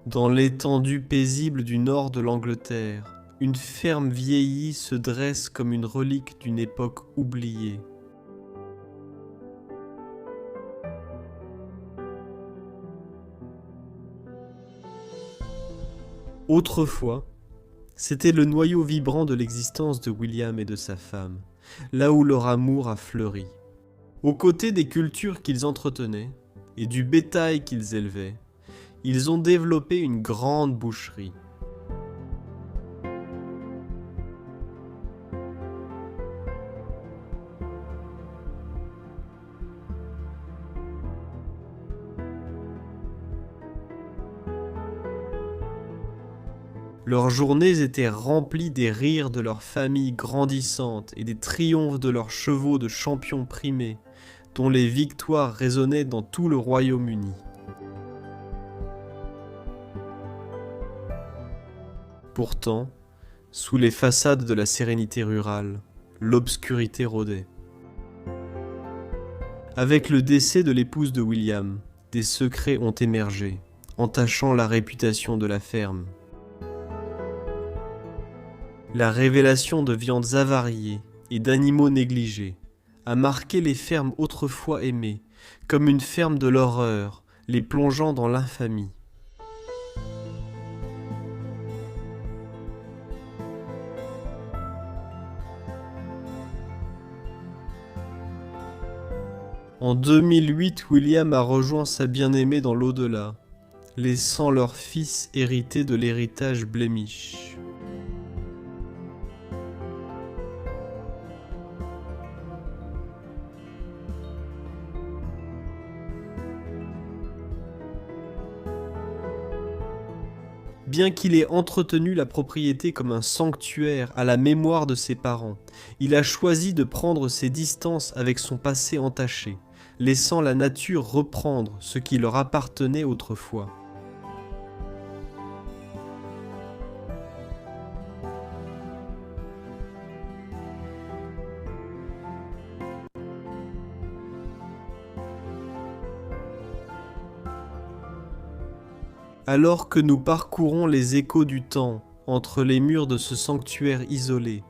Dans l'étendue paisible du nord de l'Angleterre, une ferme vieillie se dresse comme une relique d'une époque oubliée. Autrefois, c'était le noyau vibrant de l'existence de William et de sa femme, là où leur amour a fleuri. Aux côtés des cultures qu'ils entretenaient et du bétail qu'ils élevaient, ils ont développé une grande boucherie. Leurs journées étaient remplies des rires de leurs familles grandissantes et des triomphes de leurs chevaux de champions primés, dont les victoires résonnaient dans tout le Royaume-Uni. Pourtant, sous les façades de la sérénité rurale, l'obscurité rôdait. Avec le décès de l'épouse de William, des secrets ont émergé, entachant la réputation de la ferme. La révélation de viandes avariées et d'animaux négligés a marqué les fermes autrefois aimées, comme une ferme de l'horreur, les plongeant dans l'infamie. En 2008, William a rejoint sa bien-aimée dans l'au-delà, laissant leur fils hériter de l'héritage Blemish. Bien qu'il ait entretenu la propriété comme un sanctuaire à la mémoire de ses parents, il a choisi de prendre ses distances avec son passé entaché, laissant la nature reprendre ce qui leur appartenait autrefois. Alors que nous parcourons les échos du temps entre les murs de ce sanctuaire isolé,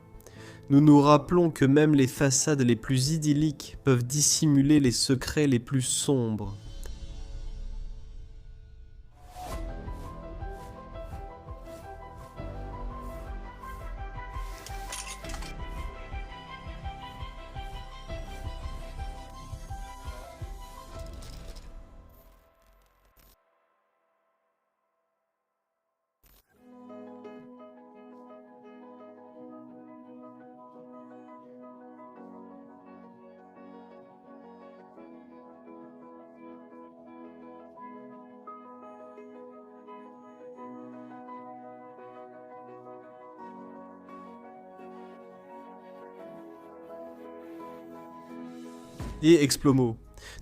nous nous rappelons que même les façades les plus idylliques peuvent dissimuler les secrets les plus sombres. Et Explomo,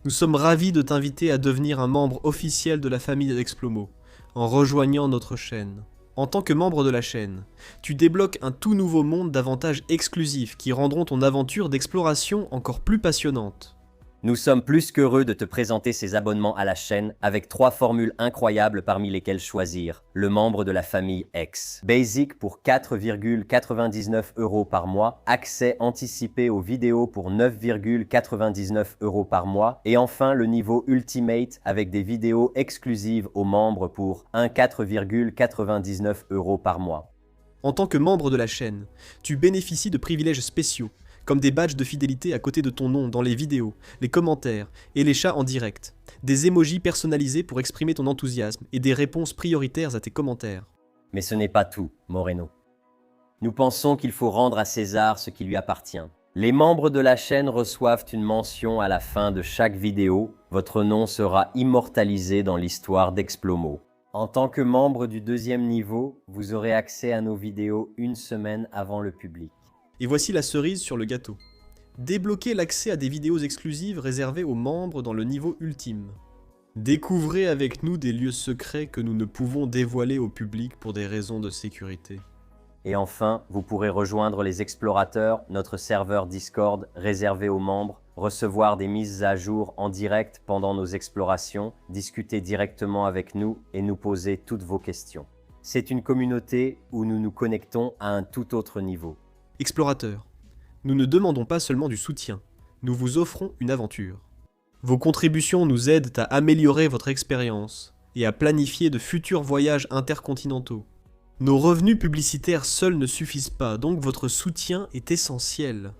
nous sommes ravis de t'inviter à devenir un membre officiel de la famille d'Explomo, en rejoignant notre chaîne. En tant que membre de la chaîne, tu débloques un tout nouveau monde d'avantages exclusifs qui rendront ton aventure d'exploration encore plus passionnante. Nous sommes plus qu'heureux de te présenter ces abonnements à la chaîne avec 3 formules incroyables parmi lesquelles choisir. Le membre de la famille X. Basic pour 4,99 € par mois. Accès anticipé aux vidéos pour 9,99 € par mois. Et enfin le niveau Ultimate avec des vidéos exclusives aux membres pour 4,99 € par mois. En tant que membre de la chaîne, tu bénéficies de privilèges spéciaux, comme des badges de fidélité à côté de ton nom dans les vidéos, les commentaires et les chats en direct, des emojis personnalisés pour exprimer ton enthousiasme et des réponses prioritaires à tes commentaires. Mais ce n'est pas tout, Moreno. Nous pensons qu'il faut rendre à César ce qui lui appartient. Les membres de la chaîne reçoivent une mention à la fin de chaque vidéo. Votre nom sera immortalisé dans l'histoire d'Explomo. En tant que membre du 2e niveau, vous aurez accès à nos vidéos une semaine avant le public. Et voici la cerise sur le gâteau. Débloquez l'accès à des vidéos exclusives réservées aux membres dans le niveau ultime. Découvrez avec nous des lieux secrets que nous ne pouvons dévoiler au public pour des raisons de sécurité. Et enfin, vous pourrez rejoindre les explorateurs, notre serveur Discord réservé aux membres, recevoir des mises à jour en direct pendant nos explorations, discuter directement avec nous et nous poser toutes vos questions. C'est une communauté où nous nous connectons à un tout autre niveau. Explorateurs, nous ne demandons pas seulement du soutien, nous vous offrons une aventure. Vos contributions nous aident à améliorer votre expérience et à planifier de futurs voyages intercontinentaux. Nos revenus publicitaires seuls ne suffisent pas, donc votre soutien est essentiel.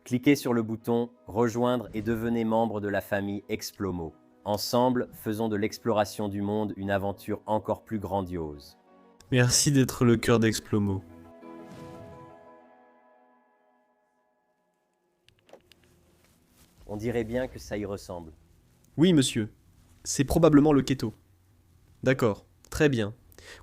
Cliquez sur le bouton « Rejoindre » et devenez membre de la famille Explomo. Ensemble, faisons de l'exploration du monde une aventure encore plus grandiose. Merci d'être le cœur d'Explomo. On dirait bien que ça y ressemble. Oui, monsieur. C'est probablement le Keto. D'accord, très bien.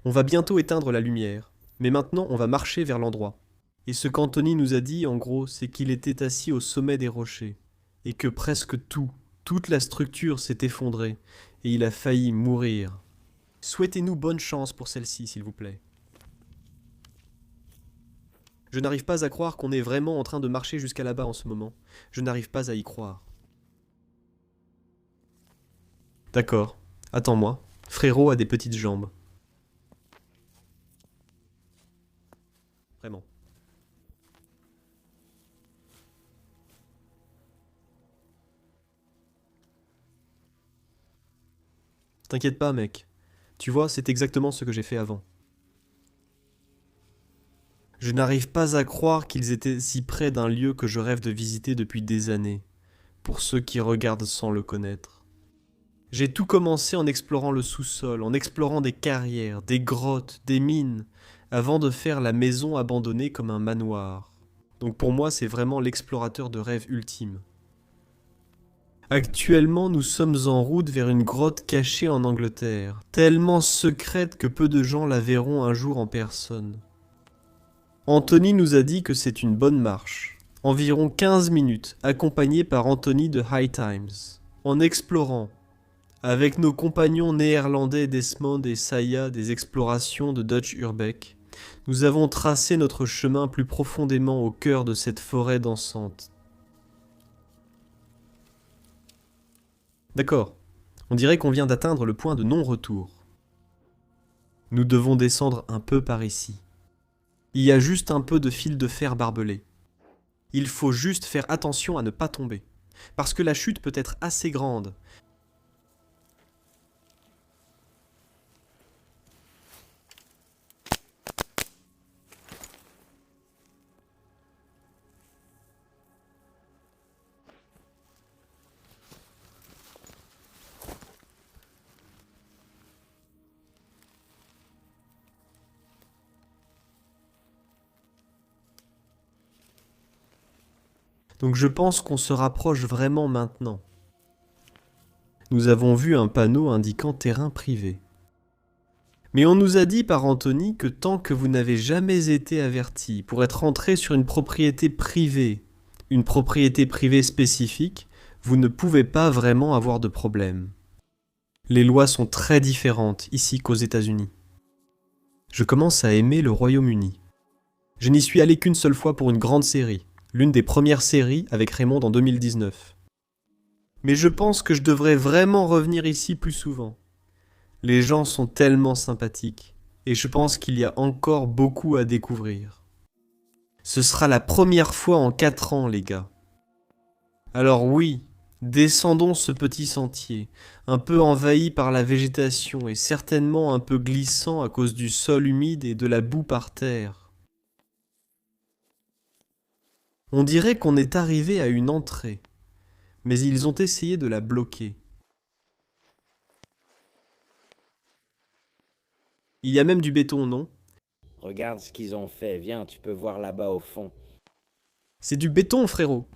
On va bientôt éteindre la lumière, mais maintenant on va marcher vers l'endroit. Et ce qu'Anthony nous a dit, en gros, c'est qu'il était assis au sommet des rochers, et que presque toute la structure s'est effondrée, et il a failli mourir. Souhaitez-nous bonne chance pour celle-ci, s'il vous plaît. Je n'arrive pas à croire qu'on est vraiment en train de marcher jusqu'à là-bas en ce moment. Je n'arrive pas à y croire. D'accord, attends-moi. Frérot a des petites jambes. Vraiment. T'inquiète pas, mec. Tu vois, c'est exactement ce que j'ai fait avant. Je n'arrive pas à croire qu'ils étaient si près d'un lieu que je rêve de visiter depuis des années, pour ceux qui regardent sans le connaître. J'ai tout commencé en explorant le sous-sol, en explorant des carrières, des grottes, des mines, avant de faire la maison abandonnée comme un manoir. Donc pour moi, c'est vraiment l'explorateur de rêve ultime. Actuellement, nous sommes en route vers une grotte cachée en Angleterre, tellement secrète que peu de gens la verront un jour en personne. Anthony nous a dit que c'est une bonne marche. Environ 15 minutes, accompagné par Anthony de High Times. En explorant, avec nos compagnons néerlandais Desmond et Saya des explorations de Dutch Urbeck, nous avons tracé notre chemin plus profondément au cœur de cette forêt dansante. D'accord, on dirait qu'on vient d'atteindre le point de non-retour. Nous devons descendre un peu par ici. Il y a juste un peu de fil de fer barbelé. Il faut juste faire attention à ne pas tomber, parce que la chute peut être assez grande. Donc je pense qu'on se rapproche vraiment maintenant. Nous avons vu un panneau indiquant terrain privé. Mais on nous a dit par Anthony que tant que vous n'avez jamais été averti pour être entré sur une propriété privée spécifique, vous ne pouvez pas vraiment avoir de problème. Les lois sont très différentes ici qu'aux États-Unis. Je commence à aimer le Royaume-Uni. Je n'y suis allé qu'une seule fois pour une grande série, l'une des premières séries avec Raymond en 2019. Mais je pense que je devrais vraiment revenir ici plus souvent. Les gens sont tellement sympathiques, et je pense qu'il y a encore beaucoup à découvrir. Ce sera la première fois en 4 ans, les gars. Alors oui, descendons ce petit sentier, un peu envahi par la végétation et certainement un peu glissant à cause du sol humide et de la boue par terre. On dirait qu'on est arrivé à une entrée, mais ils ont essayé de la bloquer. Il y a même du béton, non? Regarde ce qu'ils ont fait, viens, tu peux voir là-bas au fond. C'est du béton, frérot.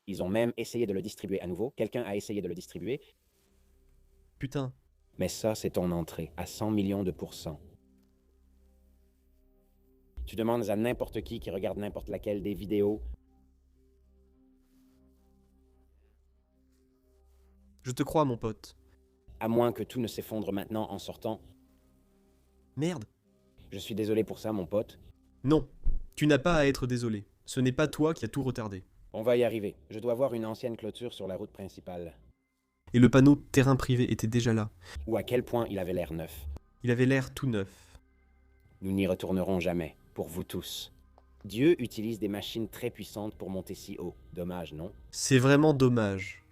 Ils ont même essayé de le distribuer à nouveau. Quelqu'un a essayé de le distribuer. Putain. Mais ça, c'est ton entrée, à 100 millions de pourcents. Tu demandes à n'importe qui regarde n'importe laquelle des vidéos. Je te crois, mon pote. À moins que tout ne s'effondre maintenant en sortant. Merde. Je suis désolé pour ça, mon pote. Non, tu n'as pas à être désolé. Ce n'est pas toi qui as tout retardé. On va y arriver. Je dois voir une ancienne clôture sur la route principale. Et le panneau terrain privé était déjà là. Ou à quel point il avait l'air neuf. Il avait l'air tout neuf. Nous n'y retournerons jamais, pour vous tous. Dieu utilise des machines très puissantes pour monter si haut. Dommage, non? C'est vraiment dommage.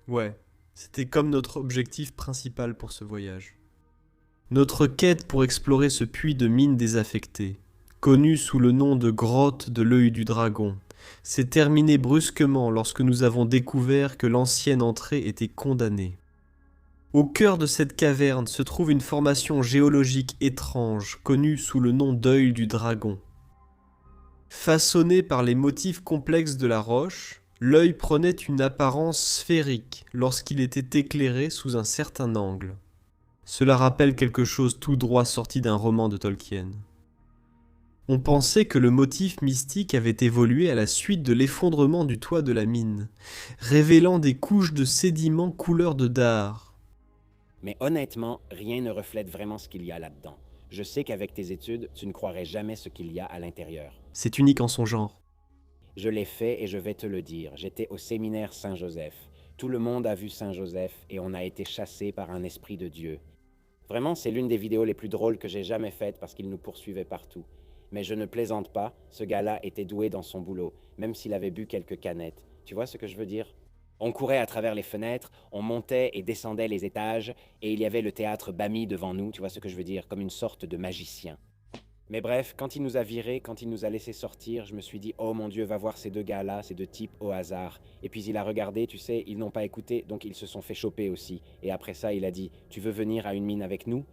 Ouais, c'était comme notre objectif principal pour ce voyage. Notre quête pour explorer ce puits de mine désaffecté, connu sous le nom de grotte de l'œil du dragon, s'est terminée brusquement lorsque nous avons découvert que l'ancienne entrée était condamnée. Au cœur de cette caverne se trouve une formation géologique étrange, connue sous le nom d'œil du dragon. Façonné par les motifs complexes de la roche, l'œil prenait une apparence sphérique lorsqu'il était éclairé sous un certain angle. Cela rappelle quelque chose tout droit sorti d'un roman de Tolkien. On pensait que le motif mystique avait évolué à la suite de l'effondrement du toit de la mine, révélant des couches de sédiments couleur de dard. Mais honnêtement, rien ne reflète vraiment ce qu'il y a là-dedans. Je sais qu'avec tes études, tu ne croirais jamais ce qu'il y a à l'intérieur. C'est unique en son genre. Je l'ai fait et je vais te le dire. J'étais au séminaire Saint-Joseph. Tout le monde a vu Saint-Joseph et on a été chassés par un esprit de Dieu. Vraiment, c'est l'une des vidéos les plus drôles que j'ai jamais faites parce qu'il nous poursuivait partout. Mais je ne plaisante pas, ce gars-là était doué dans son boulot, même s'il avait bu quelques canettes. Tu vois ce que je veux dire? On courait à travers les fenêtres, on montait et descendait les étages, et il y avait le théâtre Bami devant nous, tu vois ce que je veux dire, comme une sorte de magicien. Mais bref, quand il nous a virés, quand il nous a laissé sortir, je me suis dit « Oh mon Dieu, va voir ces deux gars-là, ces deux types au hasard. » Et puis il a regardé, tu sais, ils n'ont pas écouté, donc ils se sont fait choper aussi. Et après ça, il a dit « Tu veux venir à une mine avec nous ?»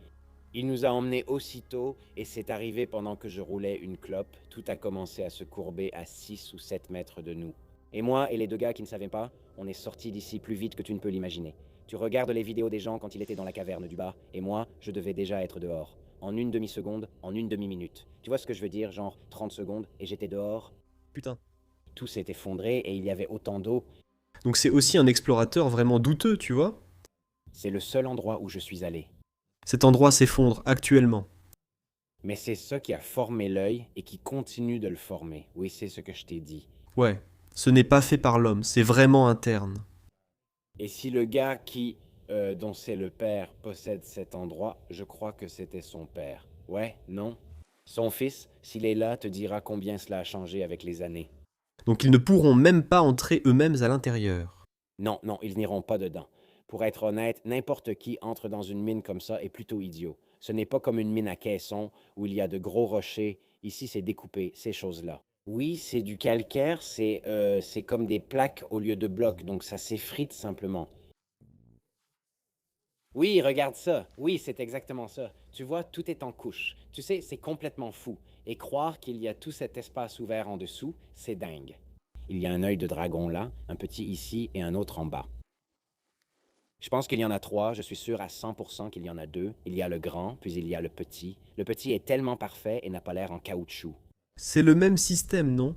Il nous a emmenés aussitôt, et c'est arrivé pendant que je roulais une clope. Tout a commencé à se courber à 6 ou 7 mètres de nous. Et moi et les deux gars qui ne savaient pas, on est sortis d'ici plus vite que tu ne peux l'imaginer. Tu regardes les vidéos des gens quand il était dans la caverne du bas, et moi, je devais déjà être dehors. En une demi-seconde, en une demi-minute. Tu vois ce que je veux dire, genre 30 secondes, et j'étais dehors. Putain. Tout s'est effondré, et il y avait autant d'eau. Donc c'est aussi un explorateur vraiment douteux, tu vois? C'est le seul endroit où je suis allé. Cet endroit s'effondre actuellement. Mais c'est ça qui a formé l'œil, et qui continue de le former. Oui, c'est ce que je t'ai dit. Ouais, ce n'est pas fait par l'homme, c'est vraiment interne. Et si le gars dont c'est le père, possède cet endroit, je crois que c'était son père. Ouais, non? Son fils, s'il est là, te dira combien cela a changé avec les années. Donc ils ne pourront même pas entrer eux-mêmes à l'intérieur. Non, non, ils n'iront pas dedans. Pour être honnête, n'importe qui entre dans une mine comme ça est plutôt idiot. Ce n'est pas comme une mine à caisson, où il y a de gros rochers. Ici, c'est découpé, ces choses-là. Oui, c'est du calcaire, c'est comme des plaques au lieu de blocs, donc ça s'effrite simplement. Oui, regarde ça. Oui, c'est exactement ça. Tu vois, tout est en couches. Tu sais, c'est complètement fou. Et croire qu'il y a tout cet espace ouvert en dessous, c'est dingue. Il y a un œil de dragon là, un petit ici et un autre en bas. Je pense qu'il y en a 3, je suis sûr à 100% qu'il y en a 2. Il y a le grand, puis il y a le petit. Le petit est tellement parfait et n'a pas l'air en caoutchouc. C'est le même système, non?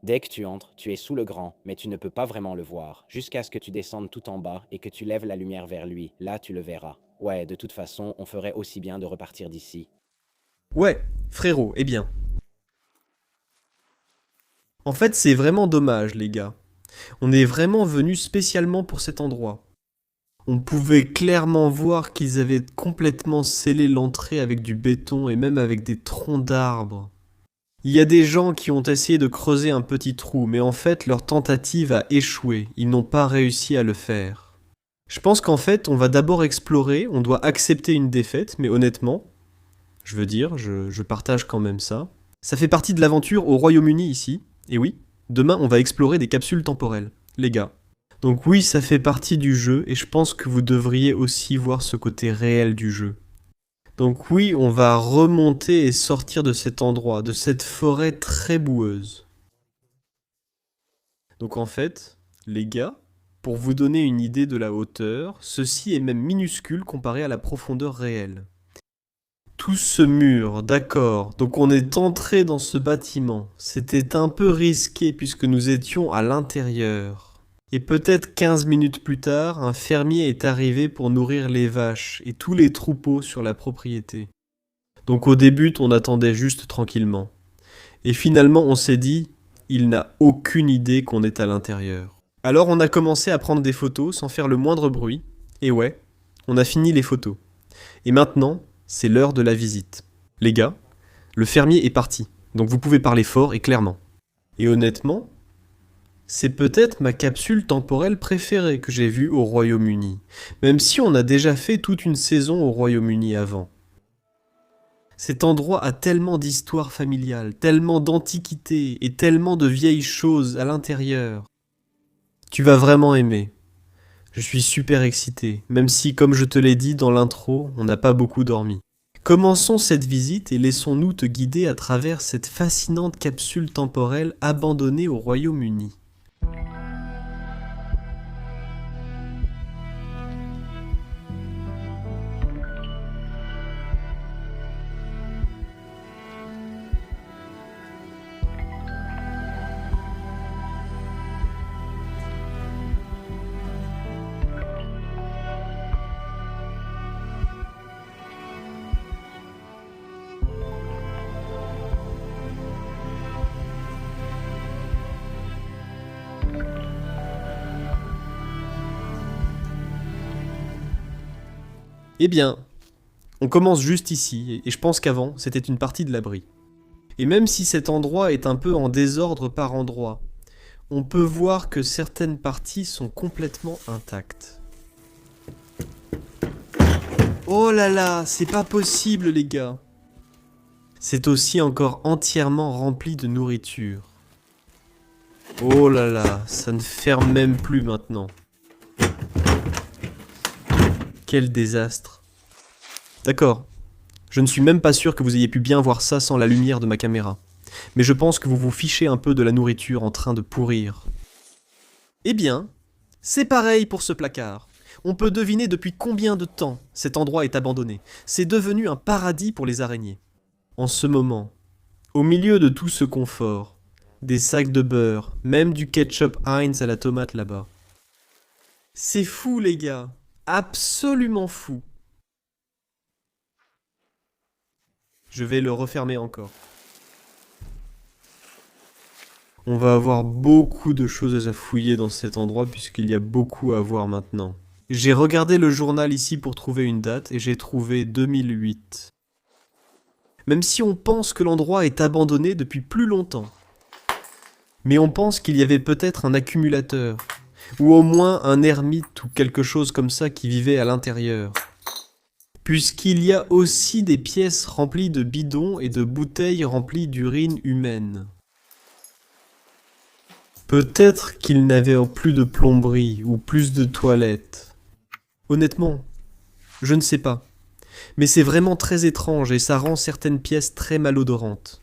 Dès que tu entres, tu es sous le grand, mais tu ne peux pas vraiment le voir, jusqu'à ce que tu descendes tout en bas et que tu lèves la lumière vers lui. Là, tu le verras. Ouais, de toute façon, on ferait aussi bien de repartir d'ici. Ouais, frérot, eh bien. En fait, c'est vraiment dommage, les gars. On est vraiment venus spécialement pour cet endroit. On pouvait clairement voir qu'ils avaient complètement scellé l'entrée avec du béton et même avec des troncs d'arbres. Il y a des gens qui ont essayé de creuser un petit trou, mais en fait leur tentative a échoué, ils n'ont pas réussi à le faire. Je pense qu'en fait on va d'abord explorer, on doit accepter une défaite, mais honnêtement, je partage quand même ça. Ça fait partie de l'aventure au Royaume-Uni ici, et oui, demain on va explorer des capsules temporelles, les gars. Donc oui, ça fait partie du jeu, et je pense que vous devriez aussi voir ce côté réel du jeu. Donc oui, on va remonter et sortir de cet endroit, de cette forêt très boueuse. Donc en fait, les gars, pour vous donner une idée de la hauteur, ceci est même minuscule comparé à la profondeur réelle. Tout ce mur, d'accord, donc on est entré dans ce bâtiment. C'était un peu risqué puisque nous étions à l'intérieur. Et peut-être 15 minutes plus tard, un fermier est arrivé pour nourrir les vaches et tous les troupeaux sur la propriété. Donc au début, on attendait juste tranquillement. Et finalement, on s'est dit, il n'a aucune idée qu'on est à l'intérieur. Alors on a commencé à prendre des photos sans faire le moindre bruit. Et ouais, on a fini les photos. Et maintenant, c'est l'heure de la visite. Les gars, le fermier est parti. Donc vous pouvez parler fort et clairement. Et honnêtement, c'est peut-être ma capsule temporelle préférée que j'ai vue au Royaume-Uni. Même si on a déjà fait toute une saison au Royaume-Uni avant. Cet endroit a tellement d'histoire familiale, tellement d'antiquité et tellement de vieilles choses à l'intérieur. Tu vas vraiment aimer. Je suis super excité, même si, comme je te l'ai dit dans l'intro, on n'a pas beaucoup dormi. Commençons cette visite et laissons-nous te guider à travers cette fascinante capsule temporelle abandonnée au Royaume-Uni. Eh bien, on commence juste ici, et je pense qu'avant, c'était une partie de l'abri. Et même si cet endroit est un peu en désordre par endroits, on peut voir que certaines parties sont complètement intactes. Oh là là, c'est pas possible les gars! C'est aussi encore entièrement rempli de nourriture. Oh là là, ça ne ferme même plus maintenant. Quel désastre. D'accord, je ne suis même pas sûr que vous ayez pu bien voir ça sans la lumière de ma caméra. Mais je pense que vous vous fichez un peu de la nourriture en train de pourrir. Eh bien, c'est pareil pour ce placard. On peut deviner depuis combien de temps cet endroit est abandonné. C'est devenu un paradis pour les araignées. En ce moment, au milieu de tout ce confort, des sacs de beurre, même du ketchup Heinz à la tomate là-bas. C'est fou les gars, absolument fou. Je vais le refermer encore. On va avoir beaucoup de choses à fouiller dans cet endroit puisqu'il y a beaucoup à voir maintenant. J'ai regardé le journal ici pour trouver une date et j'ai trouvé 2008. Même si on pense que l'endroit est abandonné depuis plus longtemps. Mais on pense qu'il y avait peut-être un accumulateur, ou au moins un ermite ou quelque chose comme ça qui vivait à l'intérieur. Puisqu'il y a aussi des pièces remplies de bidons et de bouteilles remplies d'urine humaine. Peut-être qu'il n'avait plus de plomberie ou plus de toilettes. Honnêtement, je ne sais pas. Mais c'est vraiment très étrange et ça rend certaines pièces très malodorantes.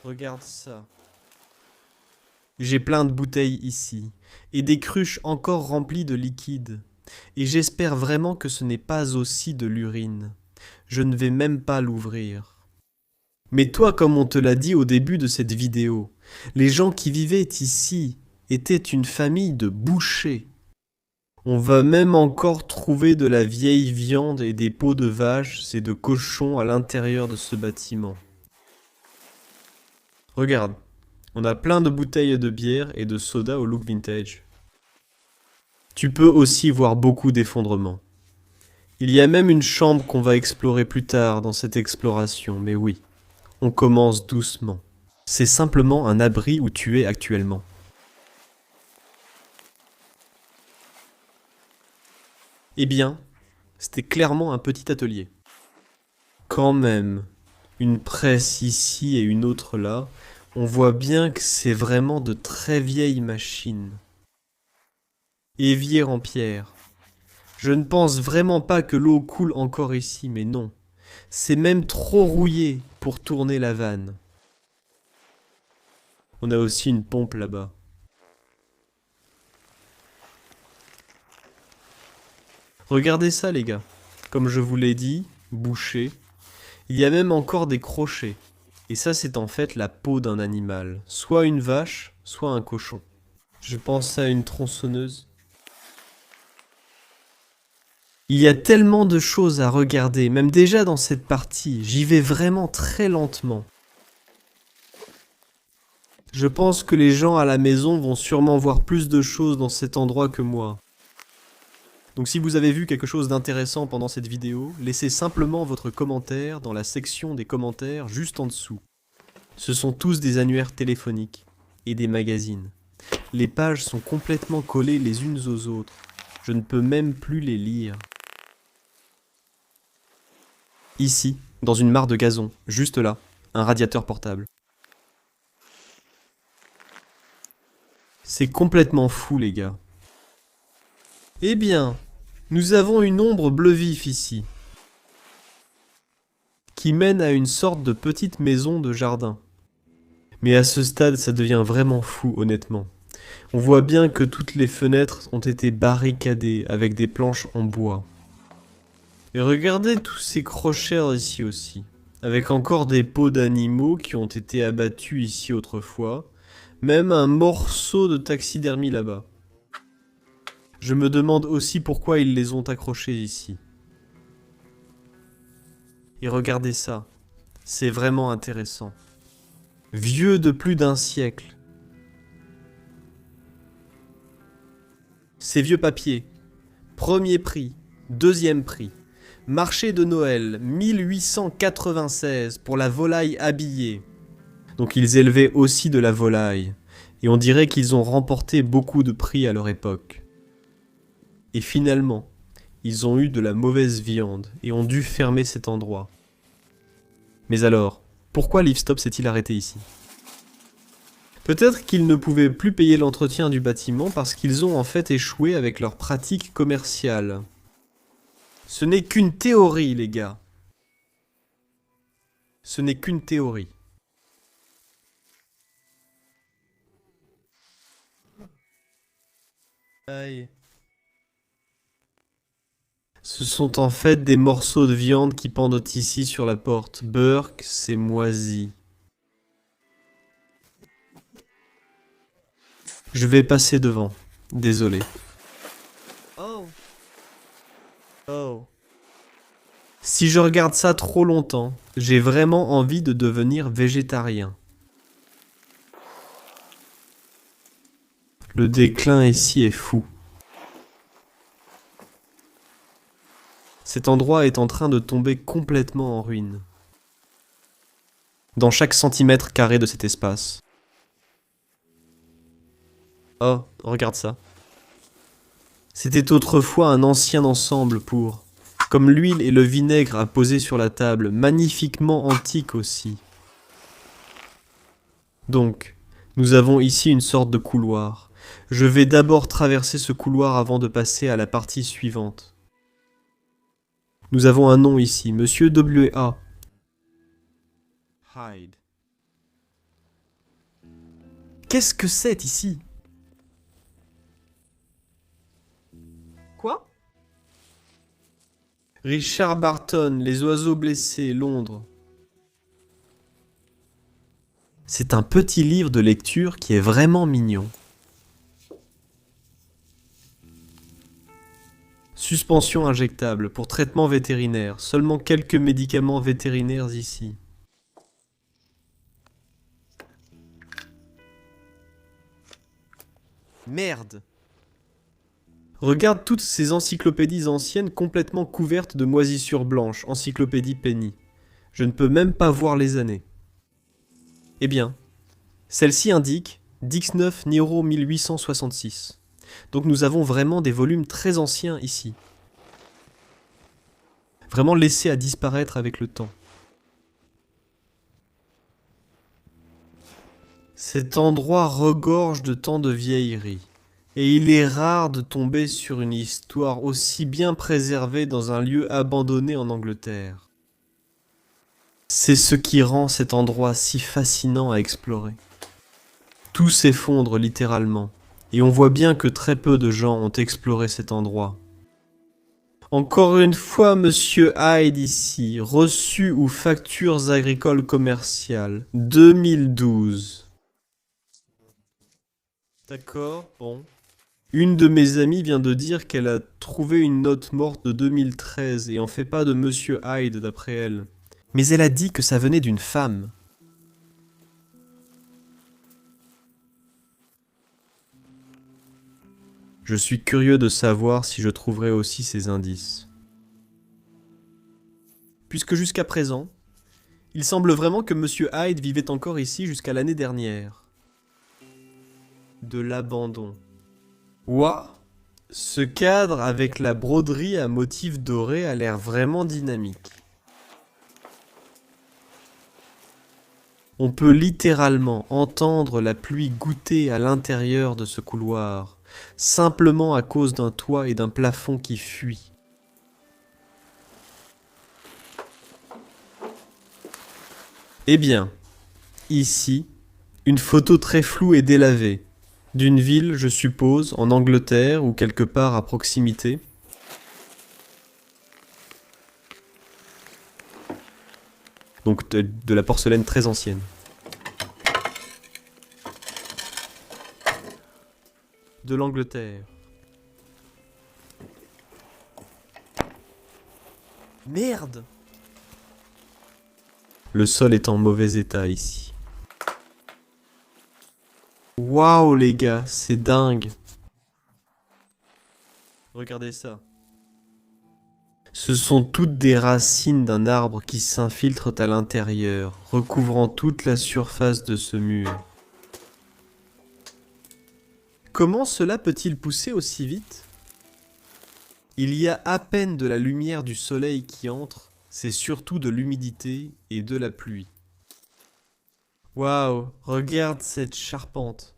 Regarde ça. J'ai plein de bouteilles ici, et des cruches encore remplies de liquide. Et j'espère vraiment que ce n'est pas aussi de l'urine. Je ne vais même pas l'ouvrir. Mais toi, comme on te l'a dit au début de cette vidéo, les gens qui vivaient ici étaient une famille de bouchers. On va même encore trouver de la vieille viande et des peaux de vaches et de cochons à l'intérieur de ce bâtiment. Regarde, on a plein de bouteilles de bière et de soda au look vintage. Tu peux aussi voir beaucoup d'effondrements. Il y a même une chambre qu'on va explorer plus tard dans cette exploration, mais oui, on commence doucement. C'est simplement un abri où tu es actuellement. Eh bien, c'était clairement un petit atelier. Quand même, une presse ici et une autre là, on voit bien que c'est vraiment de très vieilles machines. Évier en pierre. Je ne pense vraiment pas que l'eau coule encore ici, mais non. C'est même trop rouillé pour tourner la vanne. On a aussi une pompe là-bas. Regardez ça les gars. Comme je vous l'ai dit, bouché. Il y a même encore des crochets. Et ça c'est en fait la peau d'un animal. Soit une vache, soit un cochon. Je pense à une tronçonneuse. Il y a tellement de choses à regarder, même déjà dans cette partie, j'y vais vraiment très lentement. Je pense que les gens à la maison vont sûrement voir plus de choses dans cet endroit que moi. Donc si vous avez vu quelque chose d'intéressant pendant cette vidéo, laissez simplement votre commentaire dans la section des commentaires juste en dessous. Ce sont tous des annuaires téléphoniques et des magazines. Les pages sont complètement collées les unes aux autres. Je ne peux même plus les lire. Ici, dans une mare de gazon, juste là, un radiateur portable. C'est complètement fou, les gars. Eh bien, nous avons une ombre bleu vif ici, qui mène à une sorte de petite maison de jardin. Mais à ce stade, ça devient vraiment fou, honnêtement. On voit bien que toutes les fenêtres ont été barricadées avec des planches en bois. Et regardez tous ces crochets ici aussi, avec encore des peaux d'animaux qui ont été abattus ici autrefois, même un morceau de taxidermie là-bas. Je me demande aussi pourquoi ils les ont accrochés ici. Et regardez ça, c'est vraiment intéressant. Vieux de plus d'un siècle. Ces vieux papiers. Premier prix, deuxième prix. Marché de Noël, 1896 pour la volaille habillée. Donc ils élevaient aussi de la volaille. Et on dirait qu'ils ont remporté beaucoup de prix à leur époque. Et finalement, ils ont eu de la mauvaise viande et ont dû fermer cet endroit. Mais alors, pourquoi Livestop s'est-il arrêté ici? Peut-être qu'ils ne pouvaient plus payer l'entretien du bâtiment parce qu'ils ont en fait échoué avec leurs pratiques commerciales. Ce n'est qu'une théorie, les gars. Ce n'est qu'une théorie. Aïe. Ce sont en fait des morceaux de viande qui pendent ici sur la porte. Burke, c'est moisi. Je vais passer devant. Désolé. Oh. Oh. Si je regarde ça trop longtemps, j'ai vraiment envie de devenir végétarien. Le déclin ici est fou. Cet endroit est en train de tomber complètement en ruine. Dans chaque centimètre carré de cet espace. Oh, regarde ça. C'était autrefois un ancien ensemble pour, comme l'huile et le vinaigre à poser sur la table, magnifiquement antique aussi. Donc, nous avons ici une sorte de couloir. Je vais d'abord traverser ce couloir avant de passer à la partie suivante. Nous avons un nom ici, Monsieur W.A. Hyde. Qu'est-ce que c'est ici? Quoi? Richard Barton, Les oiseaux blessés, Londres. C'est un petit livre de lecture qui est vraiment mignon. Suspension injectable pour traitement vétérinaire. Seulement quelques médicaments vétérinaires ici. Merde! Regarde toutes ces encyclopédies anciennes complètement couvertes de moisissures blanches. Encyclopédie Penny. Je ne peux même pas voir les années. Eh bien, celle-ci indique Dix-neuf Niro 1866. Donc nous avons vraiment des volumes très anciens ici. Vraiment laissés à disparaître avec le temps. Cet endroit regorge de tant de vieilleries. Et il est rare de tomber sur une histoire aussi bien préservée dans un lieu abandonné en Angleterre. C'est ce qui rend cet endroit si fascinant à explorer. Tout s'effondre littéralement. Et on voit bien que très peu de gens ont exploré cet endroit. Encore une fois, Monsieur Hyde ici, reçus ou factures agricoles commerciales, 2012. D'accord, bon. Une de mes amies vient de dire qu'elle a trouvé une note morte de 2013 et en fait pas de Monsieur Hyde d'après elle. Mais elle a dit que ça venait d'une femme. Je suis curieux de savoir si je trouverai aussi ces indices. Puisque jusqu'à présent, il semble vraiment que Monsieur Hyde vivait encore ici jusqu'à l'année dernière. De l'abandon. Ouah! Ce cadre avec la broderie à motifs dorés a l'air vraiment dynamique. On peut littéralement entendre la pluie goutter à l'intérieur de ce couloir, simplement à cause d'un toit et d'un plafond qui fuient. Eh bien, ici, une photo très floue et délavée, d'une ville, je suppose, en Angleterre ou quelque part à proximité. Donc de la porcelaine très ancienne. De l'Angleterre. Merde! Le sol est en mauvais état ici. Waouh les gars, c'est dingue. Regardez ça. Ce sont toutes des racines d'un arbre qui s'infiltrent à l'intérieur, recouvrant toute la surface de ce mur. Comment cela peut-il pousser aussi vite? Il y a à peine de la lumière du soleil qui entre, c'est surtout de l'humidité et de la pluie. Waouh, regarde cette charpente.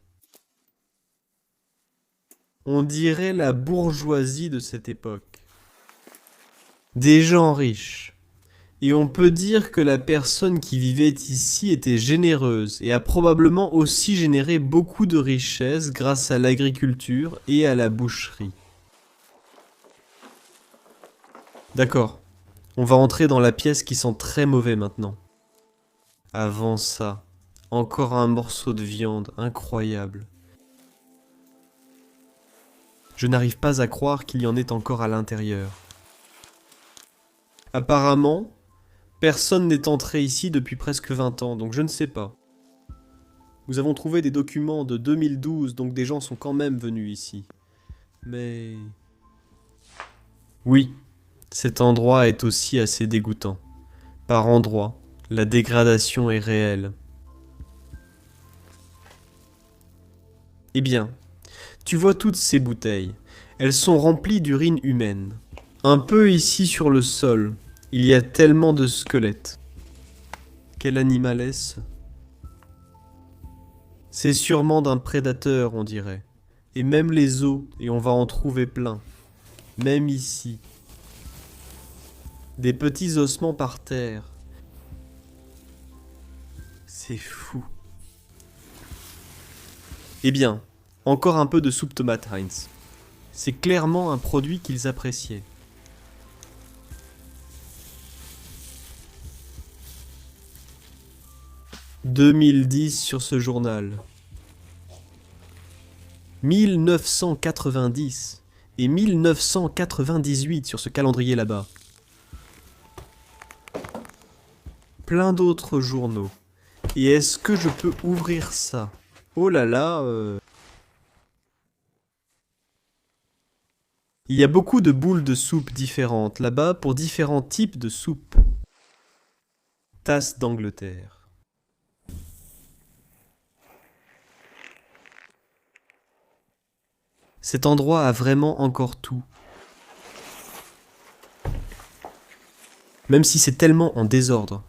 On dirait la bourgeoisie de cette époque. Des gens riches. Et on peut dire que la personne qui vivait ici était généreuse et a probablement aussi généré beaucoup de richesses grâce à l'agriculture et à la boucherie. D'accord. On va entrer dans la pièce qui sent très mauvais maintenant. Avant ça, encore un morceau de viande incroyable. Je n'arrive pas à croire qu'il y en ait encore à l'intérieur. Apparemment, personne n'est entré ici depuis presque 20 ans, donc je ne sais pas. Nous avons trouvé des documents de 2012, donc des gens sont quand même venus ici. Mais... oui, cet endroit est aussi assez dégoûtant. Par endroits, la dégradation est réelle. Eh bien, tu vois toutes ces bouteilles. Elles sont remplies d'urine humaine. Un peu ici sur le sol, il y a tellement de squelettes. Quel animal est-ce? C'est sûrement d'un prédateur, on dirait. Et même les os, et on va en trouver plein. Même ici. Des petits ossements par terre. C'est fou. Eh bien, encore un peu de soupe tomate Heinz. C'est clairement un produit qu'ils appréciaient. « 2010 sur ce journal. 1990 et 1998 sur ce calendrier là-bas. Plein d'autres journaux. Et est-ce que je peux ouvrir ça? Oh là là, Il y a beaucoup de boules de soupe différentes là-bas pour différents types de soupe. Tasse d'Angleterre. Cet endroit a vraiment encore tout. Même si c'est tellement en désordre.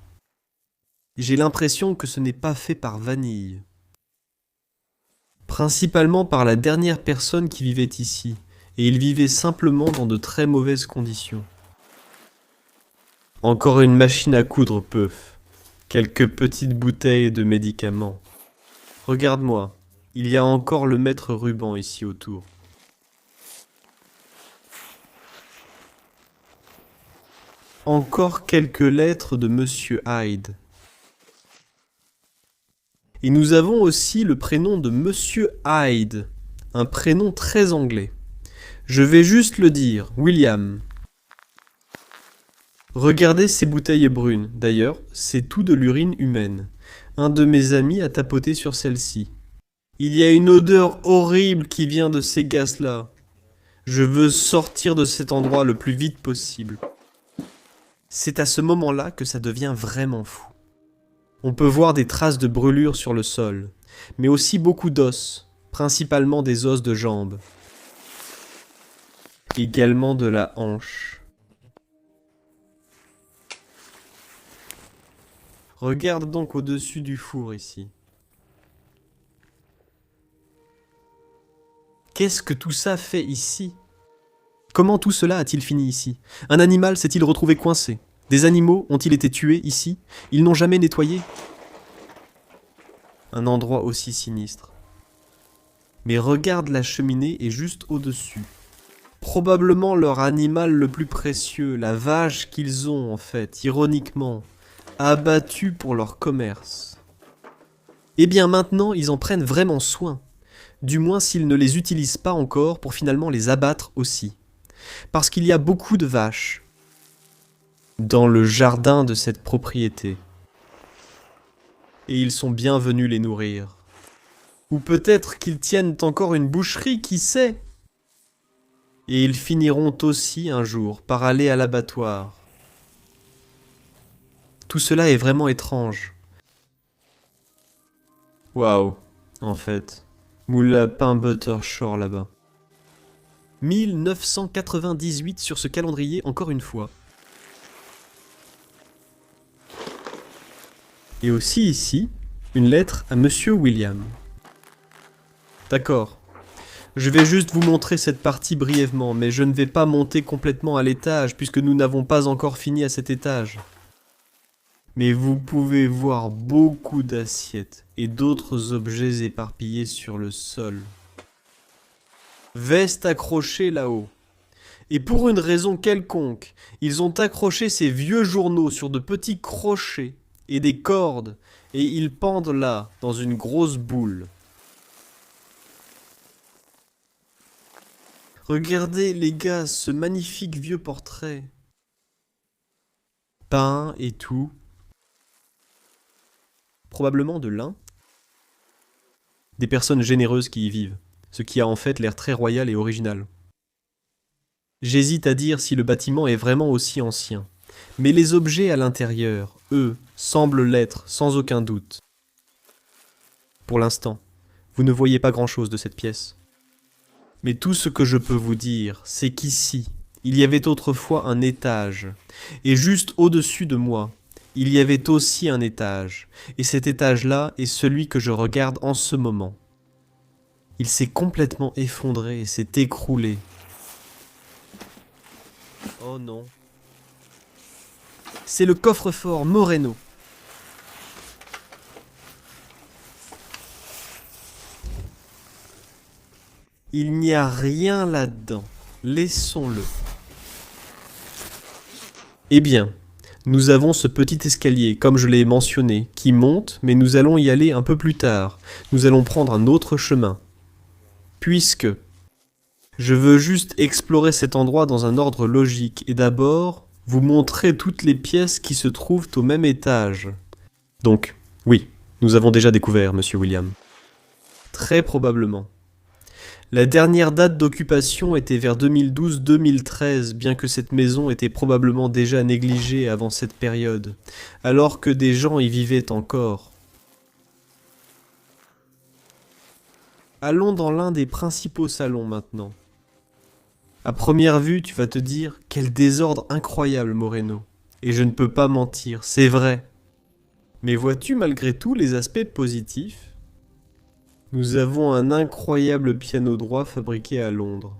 J'ai l'impression que ce n'est pas fait par Vanille. Principalement par la dernière personne qui vivait ici. Et il vivait simplement dans de très mauvaises conditions. Encore une machine à coudre, Puff. Quelques petites bouteilles de médicaments. Regarde-moi, il y a encore le maître ruban ici autour. Encore quelques lettres de Monsieur Hyde. Et nous avons aussi le prénom de Monsieur Hyde, Un prénom très anglais. Je vais juste le dire, William. Regardez ces bouteilles brunes. D'ailleurs, c'est tout de l'urine humaine. Un de mes amis a tapoté sur celle-ci. Il y a une odeur horrible qui vient de ces gaz-là. Je veux sortir de cet endroit le plus vite possible. C'est à ce moment-là que ça devient vraiment fou. On peut voir des traces de brûlure sur le sol, mais aussi beaucoup d'os, principalement des os de jambes. Également de la hanche. Regarde donc au-dessus du four ici. Qu'est-ce que tout ça fait ici? Comment tout cela a-t-il fini ici? Un animal s'est-il retrouvé coincé? Des animaux ont-ils été tués ici? Ils n'ont jamais nettoyé? Un endroit aussi sinistre. Mais regarde la cheminée est juste au-dessus. Probablement leur animal le plus précieux, la vache qu'ils ont en fait, ironiquement, abattu pour leur commerce. Eh bien maintenant, ils en prennent vraiment soin. Du moins s'ils ne les utilisent pas encore pour finalement les abattre aussi. Parce qu'il y a beaucoup de vaches dans le jardin de cette propriété. Et ils sont bien venus les nourrir. Ou peut-être qu'ils tiennent encore une boucherie, qui sait? Et ils finiront aussi un jour par aller à l'abattoir. Tout cela est vraiment étrange. Waouh, en fait. Moulin pain Buttershore là-bas. 1998 sur ce calendrier encore une fois. Et aussi ici, une lettre à Monsieur William. D'accord. Je vais juste vous montrer cette partie brièvement, mais je ne vais pas monter complètement à l'étage puisque nous n'avons pas encore fini à cet étage. Mais vous pouvez voir beaucoup d'assiettes et d'autres objets éparpillés sur le sol. Veste accrochée là-haut. Et pour une raison quelconque, ils ont accroché ces vieux journaux sur de petits crochets et des cordes, et ils pendent là, dans une grosse boule. Regardez les gars, ce magnifique vieux portrait. Peint et tout. Probablement de lin. Des personnes généreuses qui y vivent, ce qui a en fait l'air très royal et original. J'hésite à dire si le bâtiment est vraiment aussi ancien, mais les objets à l'intérieur, eux, semblent l'être sans aucun doute. Pour l'instant, vous ne voyez pas grand-chose de cette pièce. Mais tout ce que je peux vous dire, c'est qu'ici, il y avait autrefois un étage, et juste au-dessus de moi, il y avait aussi un étage, et cet étage-là est celui que je regarde en ce moment. Il s'est complètement effondré et s'est écroulé. Oh non. C'est le coffre-fort Moreno. Il n'y a rien là-dedans. Laissons-le. Eh bien, nous avons ce petit escalier, comme je l'ai mentionné, qui monte, mais nous allons y aller un peu plus tard. Nous allons prendre un autre chemin. Puisque je veux juste explorer cet endroit dans un ordre logique, et d'abord, vous montrer toutes les pièces qui se trouvent au même étage. Donc, oui, nous avons déjà découvert, Monsieur William. Très probablement. La dernière date d'occupation était vers 2012-2013, bien que cette maison était probablement déjà négligée avant cette période, alors que des gens y vivaient encore. Allons dans l'un des principaux salons maintenant. À première vue, tu vas te dire « Quel désordre incroyable, Moreno !» Et je ne peux pas mentir, c'est vrai. Mais vois-tu malgré tout les aspects positifs ? Nous avons un incroyable piano droit fabriqué à Londres.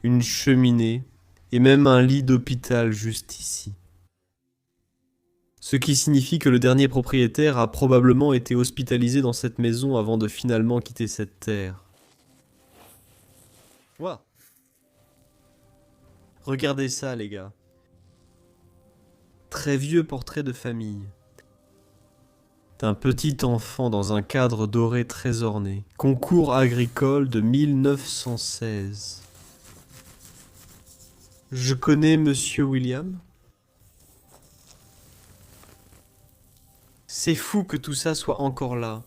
Une cheminée et même un lit d'hôpital juste ici. Ce qui signifie que le dernier propriétaire a probablement été hospitalisé dans cette maison avant de finalement quitter cette terre. Wow. Regardez ça les gars. Très vieux portrait de famille. Un petit enfant dans un cadre doré très orné. Concours agricole de 1916. Je connais Monsieur William. C'est fou que tout ça soit encore là.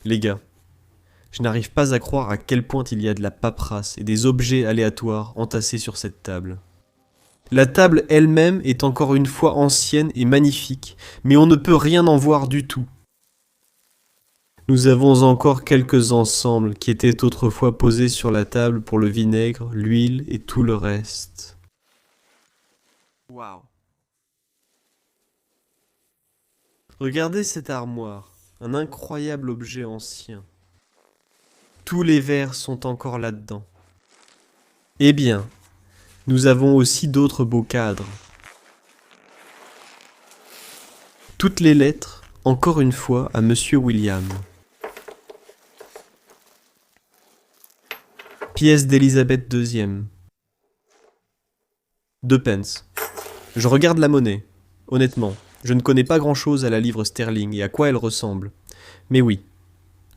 Les gars, je n'arrive pas à croire à quel point il y a de la paperasse et des objets aléatoires entassés sur cette table. La table elle-même est encore une fois ancienne et magnifique, mais on ne peut rien en voir du tout. Nous avons encore quelques ensembles qui étaient autrefois posés sur la table pour le vinaigre, l'huile et tout le reste. Waouh! Regardez cette armoire, un incroyable objet ancien. Tous les verres sont encore là-dedans. Eh bien, nous avons aussi d'autres beaux cadres. Toutes les lettres, encore une fois, à Monsieur William. Pièce d'Élisabeth II. 2 pence. Je regarde la monnaie. Honnêtement, je ne connais pas grand-chose à la livre sterling et à quoi elle ressemble. Mais oui,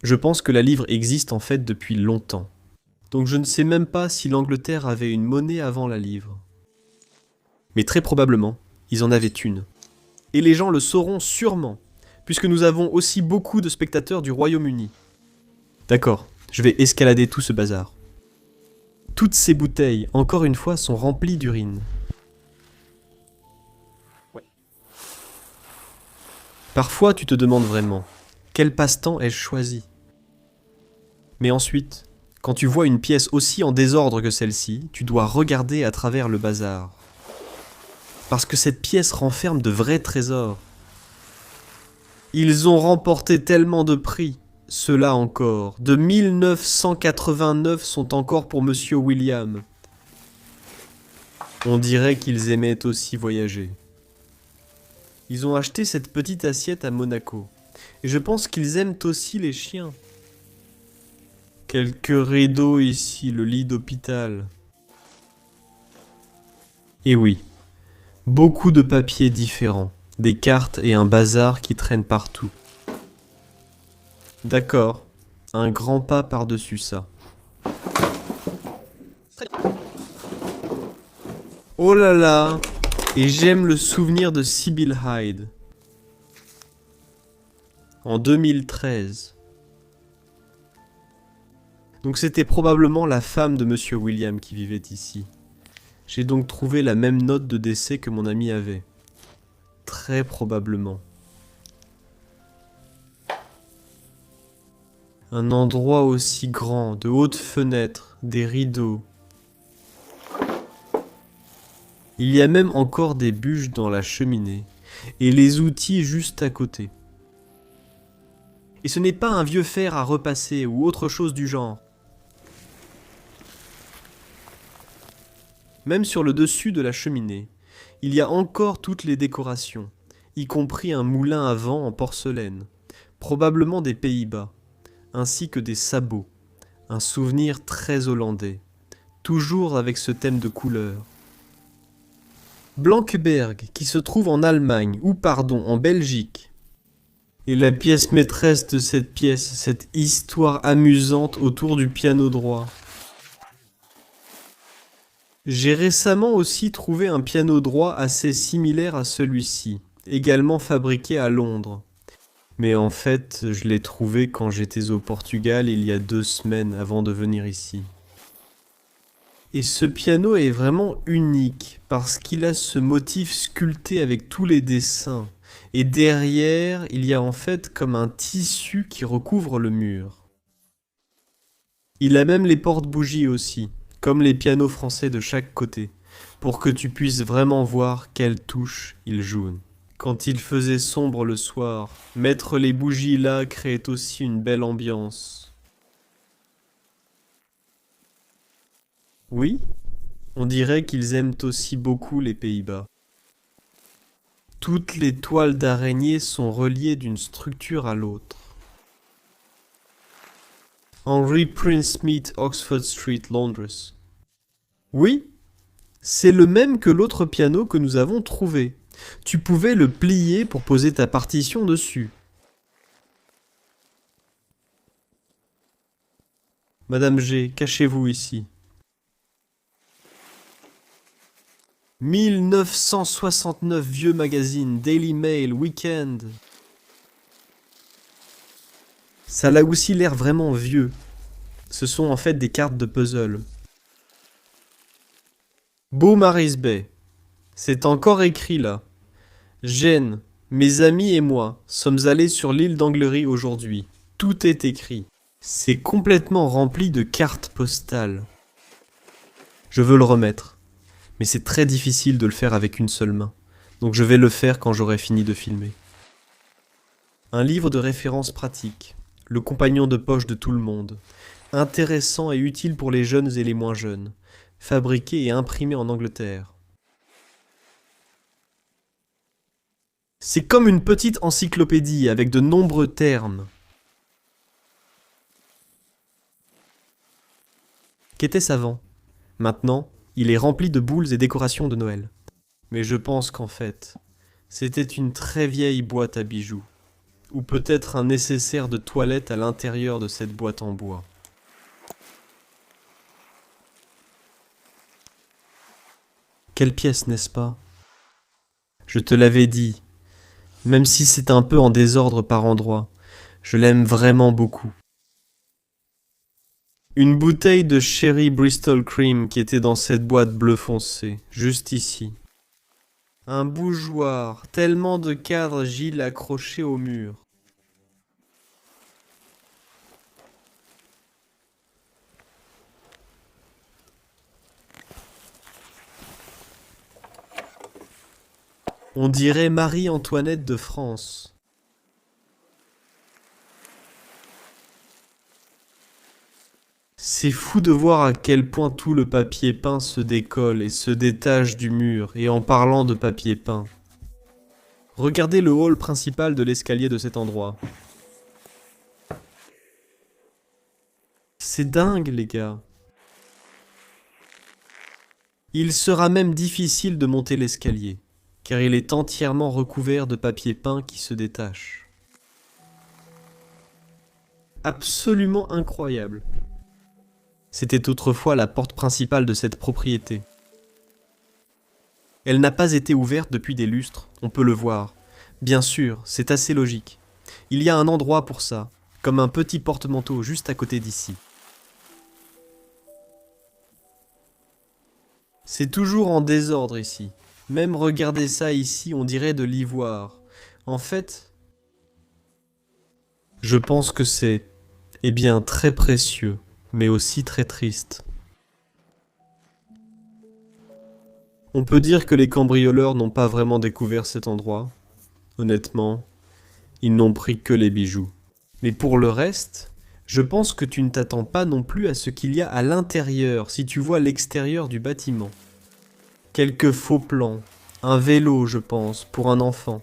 je pense que la livre existe en fait depuis longtemps. Donc je ne sais même pas si l'Angleterre avait une monnaie avant la livre. Mais très probablement, ils en avaient une. Et les gens le sauront sûrement, puisque nous avons aussi beaucoup de spectateurs du Royaume-Uni. D'accord, je vais escalader tout ce bazar. Toutes ces bouteilles, encore une fois, sont remplies d'urine. Ouais. Parfois, tu te demandes vraiment, quel passe-temps ai-je choisi ? Mais ensuite, quand tu vois une pièce aussi en désordre que celle-ci, tu dois regarder à travers le bazar. Parce que cette pièce renferme de vrais trésors. Ils ont remporté tellement de prix, ceux-là encore. De 1989 sont encore pour Monsieur William. On dirait qu'ils aimaient aussi voyager. Ils ont acheté cette petite assiette à Monaco. Et je pense qu'ils aiment aussi les chiens. Quelques rideaux ici, le lit d'hôpital. Et oui, beaucoup de papiers différents, des cartes et un bazar qui traînent partout. D'accord, un grand pas par-dessus ça. Oh là là, et j'aime le souvenir de Sibyl Hyde. En 2013. Donc c'était probablement la femme de Monsieur William qui vivait ici. J'ai donc trouvé la même note de décès que mon ami avait. Très probablement. Un endroit aussi grand, de hautes fenêtres, des rideaux. Il y a même encore des bûches dans la cheminée, et les outils juste à côté. Et ce n'est pas un vieux fer à repasser ou autre chose du genre. Même sur le dessus de la cheminée, il y a encore toutes les décorations, y compris un moulin à vent en porcelaine, probablement des Pays-Bas, ainsi que des sabots, un souvenir très hollandais, toujours avec ce thème de couleur. Blankenberg, qui se trouve en Allemagne, ou pardon, en Belgique. Et la pièce maîtresse de cette pièce, cette histoire amusante autour du piano droit. J'ai récemment aussi trouvé un piano droit assez similaire à celui-ci, également fabriqué à Londres. Mais en fait, je l'ai trouvé quand j'étais au Portugal il y a 2 semaines avant de venir ici. Et ce piano est vraiment unique parce qu'il a ce motif sculpté avec tous les dessins. Et derrière, il y a en fait comme un tissu qui recouvre le mur. Il a même les porte-bougies aussi, comme les pianos français de chaque côté, pour que tu puisses vraiment voir quelle touche il joue. Quand il faisait sombre le soir, mettre les bougies là créait aussi une belle ambiance. Oui, on dirait qu'ils aiment aussi beaucoup les Pays-Bas. Toutes les toiles d'araignée sont reliées d'une structure à l'autre. Henry Prince Smith, Oxford Street, Londres. Oui, c'est le même que l'autre piano que nous avons trouvé. Tu pouvais le plier pour poser ta partition dessus. Madame G, cachez-vous ici. 1969 vieux magazine, Daily Mail, Weekend. Ça a aussi l'air vraiment vieux. Ce sont en fait des cartes de puzzle. Beaumaris Bay. C'est encore écrit là. Gênes, mes amis et moi sommes allés sur l'île d'Anglerie aujourd'hui. Tout est écrit. C'est complètement rempli de cartes postales. Je veux le remettre, mais c'est très difficile de le faire avec une seule main. Donc je vais le faire quand j'aurai fini de filmer. Un livre de référence pratique. Le compagnon de poche de tout le monde. Intéressant et utile pour les jeunes et les moins jeunes. Fabriqué et imprimé en Angleterre. C'est comme une petite encyclopédie avec de nombreux termes. Qu'était-ce avant? Maintenant, il est rempli de boules et décorations de Noël. Mais je pense qu'en fait, c'était une très vieille boîte à bijoux. Ou peut-être un nécessaire de toilette à l'intérieur de cette boîte en bois. Quelle pièce, n'est-ce pas? Je te l'avais dit, même si c'est un peu en désordre par endroits, je l'aime vraiment beaucoup. Une bouteille de sherry Bristol Cream qui était dans cette boîte bleu foncé, juste ici. Un bougeoir, tellement de cadres Gilles accrochés au mur. On dirait Marie-Antoinette de France. C'est fou de voir à quel point tout le papier peint se décolle et se détache du mur, et en parlant de papier peint. Regardez le hall principal de l'escalier de cet endroit. C'est dingue, les gars. Il sera même difficile de monter l'escalier, car il est entièrement recouvert de papier peint qui se détache. Absolument incroyable. C'était autrefois la porte principale de cette propriété. Elle n'a pas été ouverte depuis des lustres, on peut le voir. Bien sûr, c'est assez logique. Il y a un endroit pour ça, comme un petit porte-manteau juste à côté d'ici. C'est toujours en désordre ici. Même regarder ça ici, on dirait de l'ivoire. En fait, je pense que c'est, eh bien, très précieux, mais aussi très triste. On peut dire que les cambrioleurs n'ont pas vraiment découvert cet endroit. Honnêtement, ils n'ont pris que les bijoux. Mais pour le reste, je pense que tu ne t'attends pas non plus à ce qu'il y a à l'intérieur si tu vois l'extérieur du bâtiment. Quelques faux plans, un vélo, je pense, pour un enfant.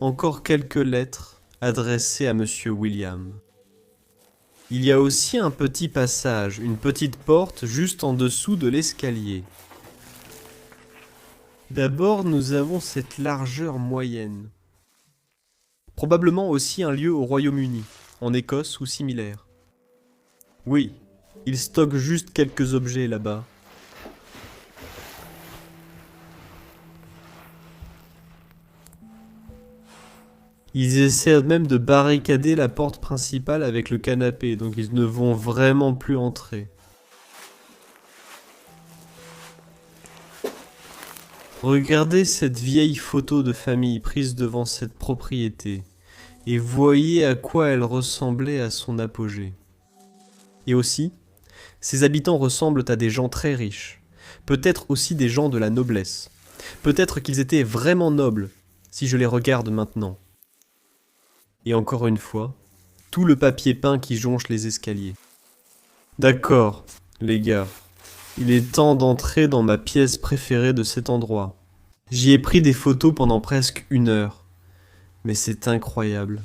Encore quelques lettres adressées à Monsieur William. Il y a aussi un petit passage, une petite porte juste en dessous de l'escalier. D'abord, nous avons cette largeur moyenne. Probablement aussi un lieu au Royaume-Uni, en Écosse ou similaire. Oui, ils stockent juste quelques objets là-bas. Ils essaient même de barricader la porte principale avec le canapé, donc ils ne vont vraiment plus entrer. Regardez cette vieille photo de famille prise devant cette propriété, et voyez à quoi elle ressemblait à son apogée. Et aussi, ses habitants ressemblent à des gens très riches, peut-être aussi des gens de la noblesse. Peut-être qu'ils étaient vraiment nobles, si je les regarde maintenant. Et encore une fois, tout le papier peint qui jonche les escaliers. D'accord, les gars. Il est temps d'entrer dans ma pièce préférée de cet endroit. J'y ai pris des photos pendant presque 1 heure. Mais c'est incroyable.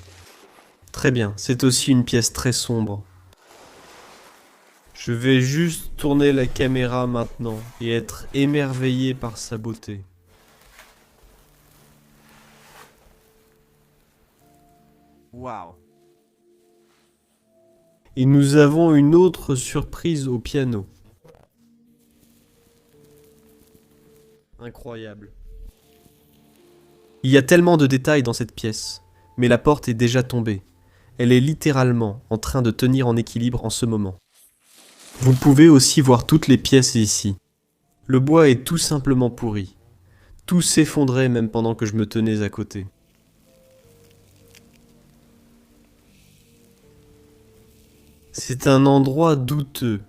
Très bien, c'est aussi une pièce très sombre. Je vais juste tourner la caméra maintenant et être émerveillé par sa beauté. Waouh! Et nous avons une autre surprise au piano. Incroyable. Il y a tellement de détails dans cette pièce, mais la porte est déjà tombée. Elle est littéralement en train de tenir en équilibre en ce moment. Vous pouvez aussi voir toutes les pièces ici. Le bois est tout simplement pourri. Tout s'effondrait même pendant que je me tenais à côté. C'est un endroit douteux.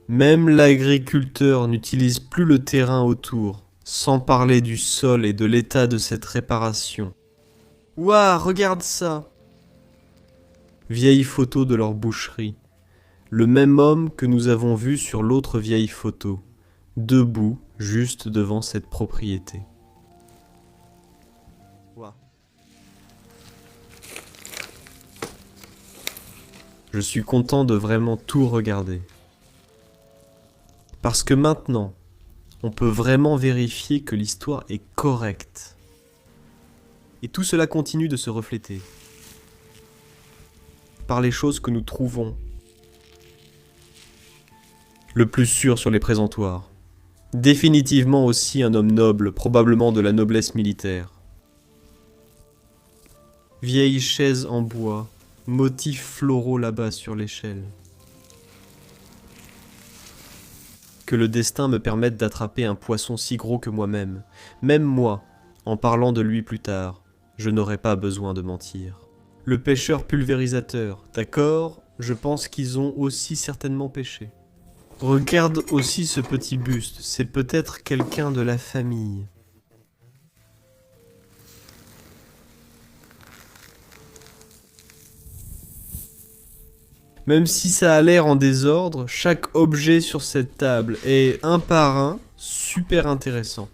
Même l'agriculteur n'utilise plus le terrain autour, sans parler du sol et de l'état de cette réparation. Ouah, regarde ça! Vieille photo de leur boucherie. Le même homme que nous avons vu sur l'autre vieille photo, debout juste devant cette propriété. Ouah. Je suis content de vraiment tout regarder. Parce que maintenant, on peut vraiment vérifier que l'histoire est correcte. Et tout cela continue de se refléter par les choses que nous trouvons le plus sûr sur les présentoirs. Définitivement aussi un homme noble, probablement de la noblesse militaire. Vieille chaise en bois, motifs floraux là-bas sur l'échelle. Que le destin me permette d'attraper un poisson si gros que moi-même. Même moi, en parlant de lui plus tard, je n'aurai pas besoin de mentir. Le pêcheur pulvérisateur, d'accord, je pense qu'ils ont aussi certainement pêché. Regarde aussi ce petit buste, c'est peut-être quelqu'un de la famille. Même si ça a l'air en désordre, chaque objet sur cette table est un par un super intéressant.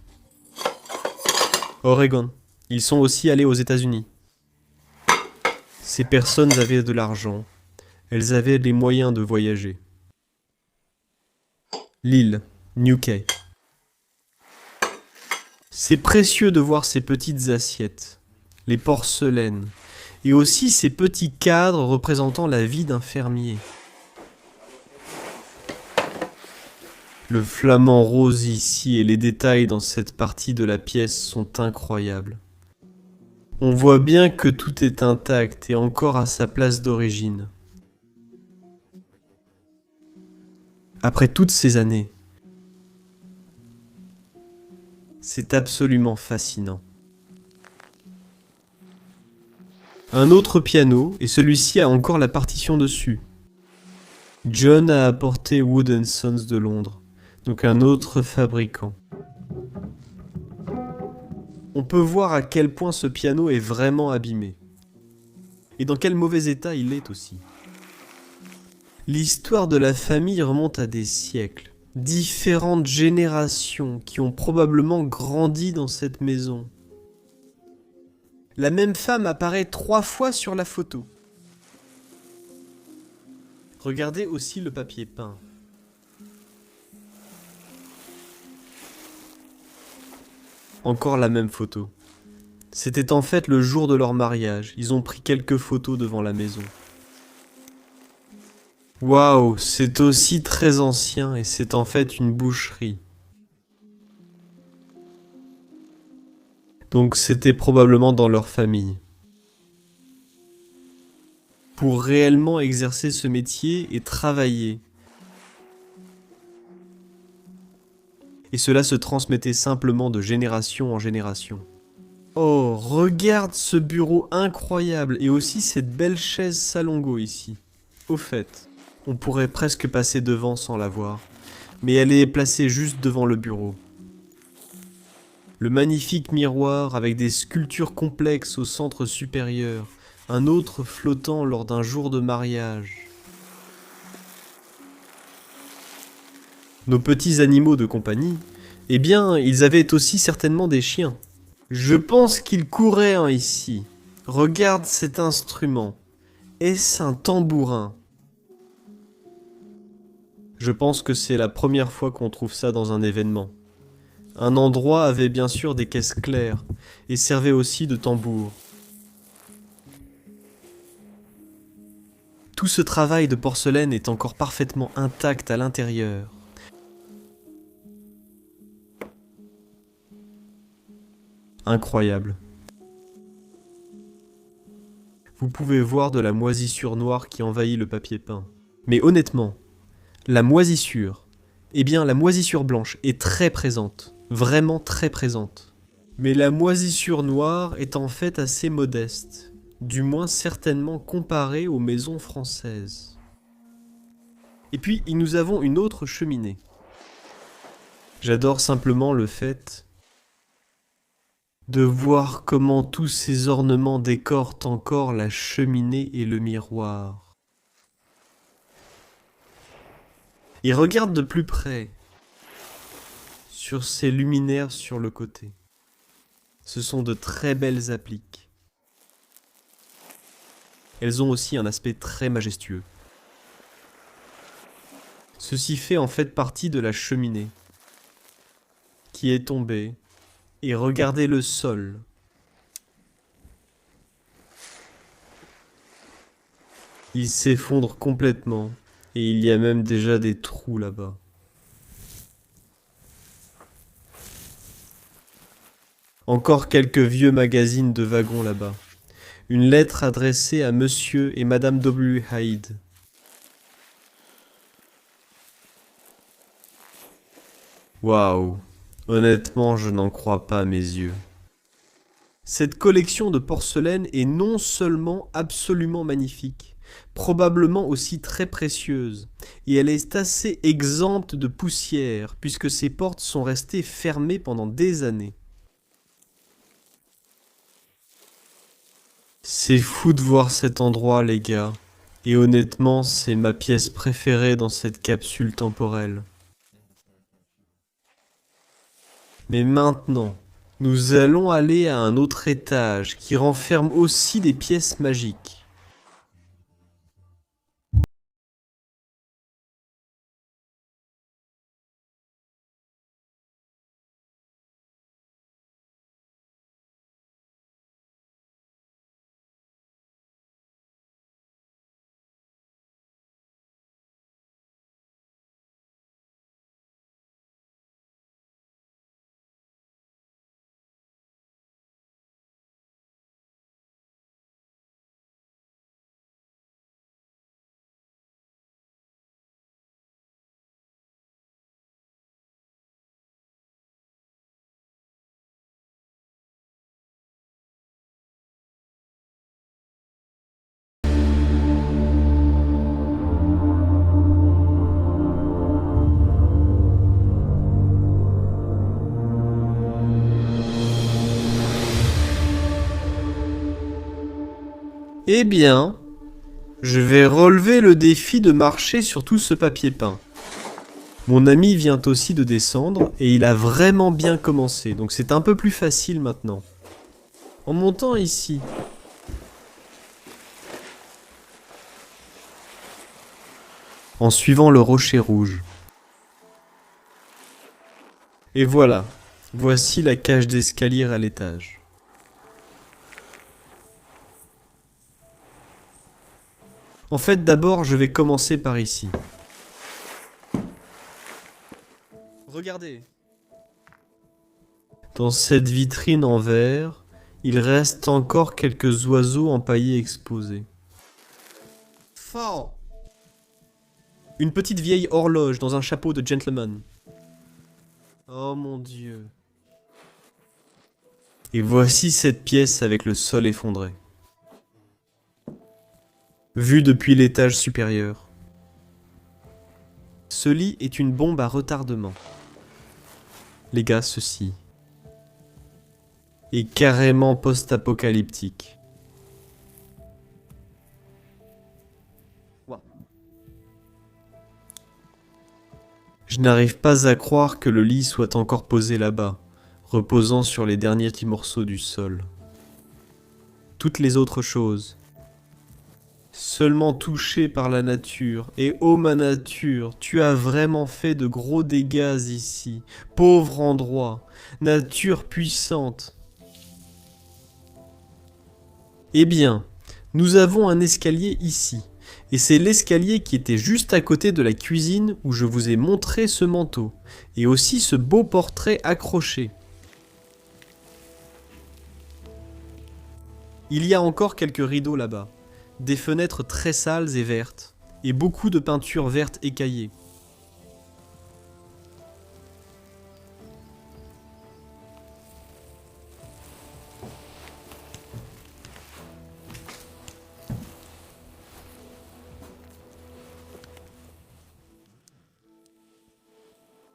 Oregon, ils sont aussi allés aux États-Unis. Ces personnes avaient de l'argent, elles avaient les moyens de voyager. L'île, Newquay. C'est précieux de voir ces petites assiettes, les porcelaines, et aussi ces petits cadres représentant la vie d'un fermier. Le flamant rose ici et les détails dans cette partie de la pièce sont incroyables. On voit bien que tout est intact et encore à sa place d'origine. Après toutes ces années, c'est absolument fascinant. Un autre piano, et celui-ci a encore la partition dessus. John a apporté Wood & Sons de Londres, donc un autre fabricant. On peut voir à quel point ce piano est vraiment abîmé. Et dans quel mauvais état il est aussi. L'histoire de la famille remonte à des siècles. Différentes générations qui ont probablement grandi dans cette maison. La même femme apparaît 3 fois sur la photo. Regardez aussi le papier peint. Encore la même photo. C'était en fait le jour de leur mariage. Ils ont pris quelques photos devant la maison. Waouh, c'est aussi très ancien et c'est en fait une boucherie. Donc c'était probablement dans leur famille. Pour réellement exercer ce métier et travailler. Et cela se transmettait simplement de génération en génération. Oh, regarde ce bureau incroyable et aussi cette belle chaise salongo ici. Au fait, on pourrait presque passer devant sans la voir, mais elle est placée juste devant le bureau. Le magnifique miroir avec des sculptures complexes au centre supérieur, un autre flottant lors d'un jour de mariage. Nos petits animaux de compagnie, eh bien, ils avaient aussi certainement des chiens. Je pense qu'il courait un ici. Regarde cet instrument. Est-ce un tambourin? Je pense que c'est la première fois qu'on trouve ça dans un événement. Un endroit avait bien sûr des caisses claires et servait aussi de tambour. Tout ce travail de porcelaine est encore parfaitement intact à l'intérieur. Incroyable. Vous pouvez voir de la moisissure noire qui envahit le papier peint. Mais honnêtement, la moisissure, eh bien la moisissure blanche est très présente, vraiment très présente. Mais la moisissure noire est en fait assez modeste, du moins certainement comparée aux maisons françaises. Et puis nous avons une autre cheminée. J'adore simplement le fait de voir comment tous ces ornements décorent encore la cheminée et le miroir. Et regarde de plus près sur ces luminaires sur le côté. Ce sont de très belles appliques. Elles ont aussi un aspect très majestueux. Ceci fait en fait partie de la cheminée qui est tombée. Et regardez le sol. Il s'effondre complètement et il y a même déjà des trous là-bas. Encore quelques vieux magazines de wagons là-bas. Une lettre adressée à Monsieur et Madame W. Hyde. Waouh! Honnêtement, je n'en crois pas mes yeux. Cette collection de porcelaine est non seulement absolument magnifique, probablement aussi très précieuse, et elle est assez exempte de poussière, puisque ses portes sont restées fermées pendant des années. C'est fou de voir cet endroit, les gars, et honnêtement, c'est ma pièce préférée dans cette capsule temporelle. Mais maintenant, nous allons aller à un autre étage qui renferme aussi des pièces magiques. Eh bien, je vais relever le défi de marcher sur tout ce papier peint. Mon ami vient aussi de descendre et il a vraiment bien commencé, donc c'est un peu plus facile maintenant. En montant ici, en suivant le rocher rouge. Et voilà, voici la cage d'escalier à l'étage. En fait, d'abord, je vais commencer par ici. Regardez. Dans cette vitrine en verre, il reste encore quelques oiseaux empaillés exposés. Fort. Une petite vieille horloge dans un chapeau de gentleman. Oh mon Dieu. Et voici cette pièce avec le sol effondré. Vue depuis l'étage supérieur. Ce lit est une bombe à retardement. Les gars, ceci est carrément post-apocalyptique. Je n'arrive pas à croire que le lit soit encore posé là-bas, reposant sur les derniers petits morceaux du sol. Toutes les autres choses Seulement touché par la nature. Et ô ma nature, tu as vraiment fait de gros dégâts ici. Pauvre endroit. Nature puissante. Eh bien, nous avons un escalier ici. Et c'est l'escalier qui était juste à côté de la cuisine où je vous ai montré ce manteau. Et aussi ce beau portrait accroché. Il y a encore quelques rideaux là-bas. Des fenêtres très sales et vertes. Et beaucoup de peintures vertes écaillées.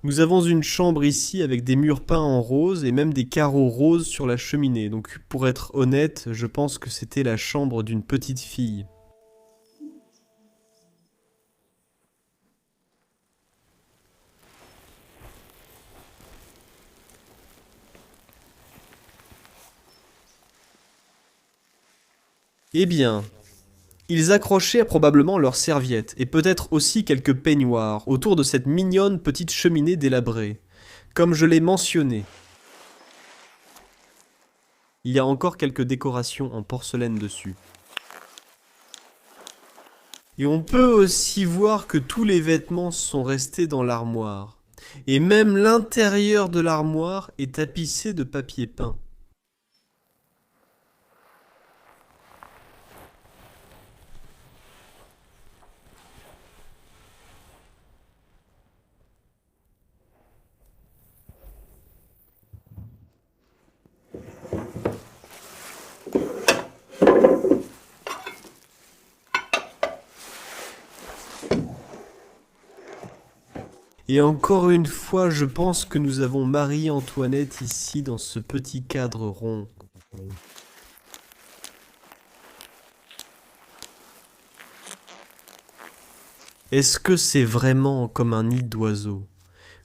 Nous avons une chambre ici avec des murs peints en rose et même des carreaux roses sur la cheminée. Donc pour être honnête, je pense que c'était la chambre d'une petite fille. Eh bien, ils accrochaient probablement leurs serviettes et peut-être aussi quelques peignoirs autour de cette mignonne petite cheminée délabrée. Comme je l'ai mentionné, il y a encore quelques décorations en porcelaine dessus. Et on peut aussi voir que tous les vêtements sont restés dans l'armoire. Et même l'intérieur de l'armoire est tapissé de papier peint. Et encore une fois, je pense que nous avons Marie-Antoinette ici dans ce petit cadre rond. Est-ce que c'est vraiment comme un nid d'oiseau?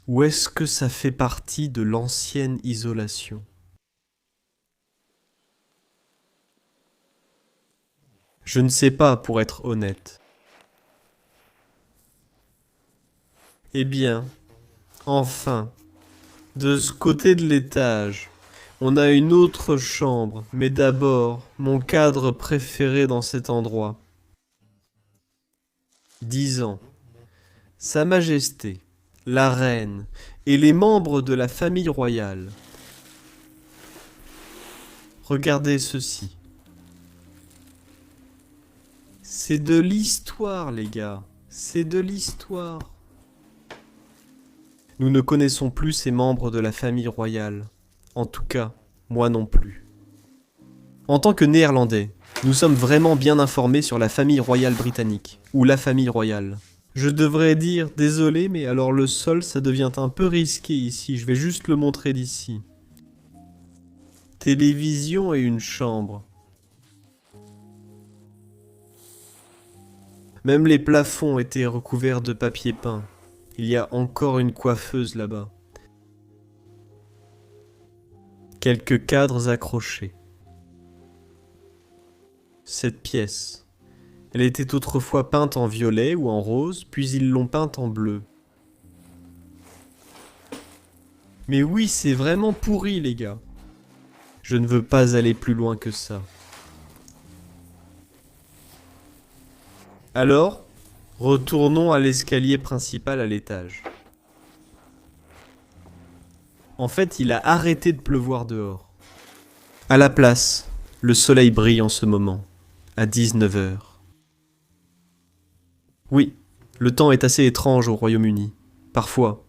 Ou est-ce que ça fait partie de l'ancienne isolation? Je ne sais pas, pour être honnête. Eh bien, enfin, de ce côté de l'étage, on a une autre chambre, mais d'abord, mon cadre préféré dans cet endroit. 10 ans. Sa Majesté, la Reine et les membres de la famille royale. Regardez ceci. C'est de l'histoire, les gars. C'est de l'histoire. Nous ne connaissons plus ces membres de la famille royale. En tout cas, moi non plus. En tant que Néerlandais, nous sommes vraiment bien informés sur la famille royale britannique, ou la famille royale. Je devrais dire désolé, mais alors le sol, ça devient un peu risqué ici. Je vais juste le montrer d'ici. Télévision et une chambre. Même les plafonds étaient recouverts de papier peint. Il y a encore une coiffeuse là-bas. Quelques cadres accrochés. Cette pièce. Elle était autrefois peinte en violet ou en rose, puis ils l'ont peinte en bleu. Mais oui, c'est vraiment pourri, les gars. Je ne veux pas aller plus loin que ça. Alors, retournons à l'escalier principal à l'étage. En fait, il a arrêté de pleuvoir dehors. À la place, le soleil brille en ce moment, à 19 h. Oui, le temps est assez étrange au Royaume-Uni, parfois.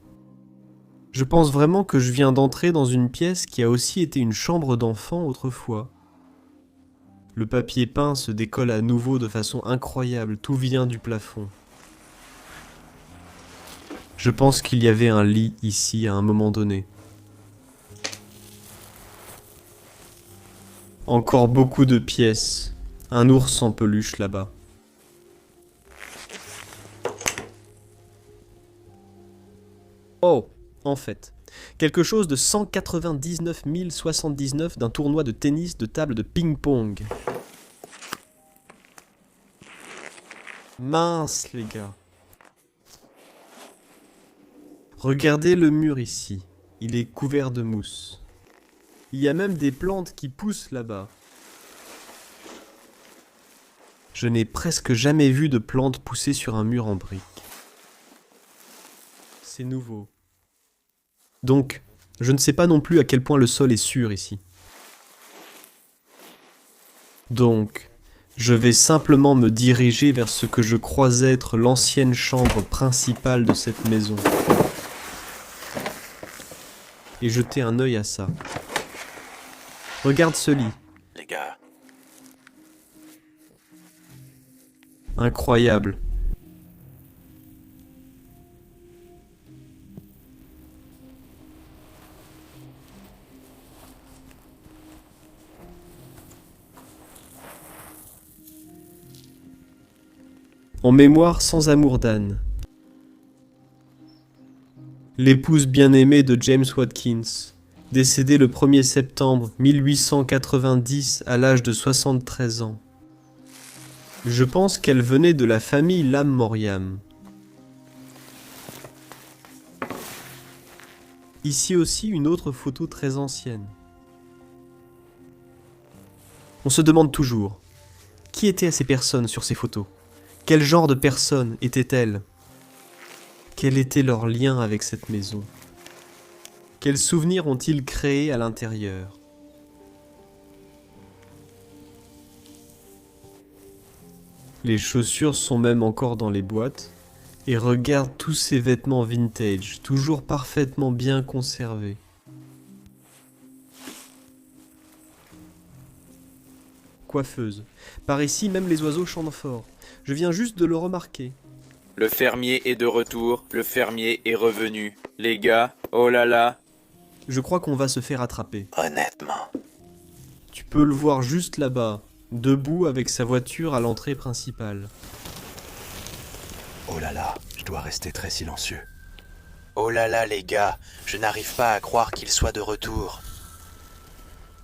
Je pense vraiment que je viens d'entrer dans une pièce qui a aussi été une chambre d'enfant autrefois. Le papier peint se décolle à nouveau de façon incroyable, tout vient du plafond. Je pense qu'il y avait un lit ici à un moment donné. Encore beaucoup de pièces, un ours en peluche là-bas. Oh, en fait, quelque chose de 199 079 d'un tournoi de tennis de table de ping-pong. Mince, les gars. Regardez le mur ici. Il est couvert de mousse. Il y a même des plantes qui poussent là-bas. Je n'ai presque jamais vu de plantes pousser sur un mur en briques. C'est nouveau. Donc, je ne sais pas non plus à quel point le sol est sûr ici. Donc, je vais simplement me diriger vers ce que je crois être l'ancienne chambre principale de cette maison. Et jeter un œil à ça. Regarde ce lit. Les gars, Incroyable. En mémoire sans amour d'Anne. L'épouse bien-aimée de James Watkins, décédée le 1er septembre 1890 à l'âge de 73 ans. Je pense qu'elle venait de la famille Lam-Moriam. Ici aussi une autre photo très ancienne. On se demande toujours, qui étaient ces personnes sur ces photos? Quel genre de personnes étaient-elles? Quel était leur lien avec cette maison? Quels souvenirs ont-ils créés à l'intérieur? Les chaussures sont même encore dans les boîtes. Et regarde tous ces vêtements vintage, toujours parfaitement bien conservés. Coiffeuse. Par ici, même les oiseaux chantent fort. Je viens juste de le remarquer. le fermier est de retour, le fermier est revenu. Les gars, oh là là. Je crois qu'on va se faire attraper. Honnêtement. Tu peux le voir juste là-bas, debout avec sa voiture à l'entrée principale. Oh là là, je dois rester très silencieux. Oh là là les gars, je n'arrive pas à croire qu'il soit de retour.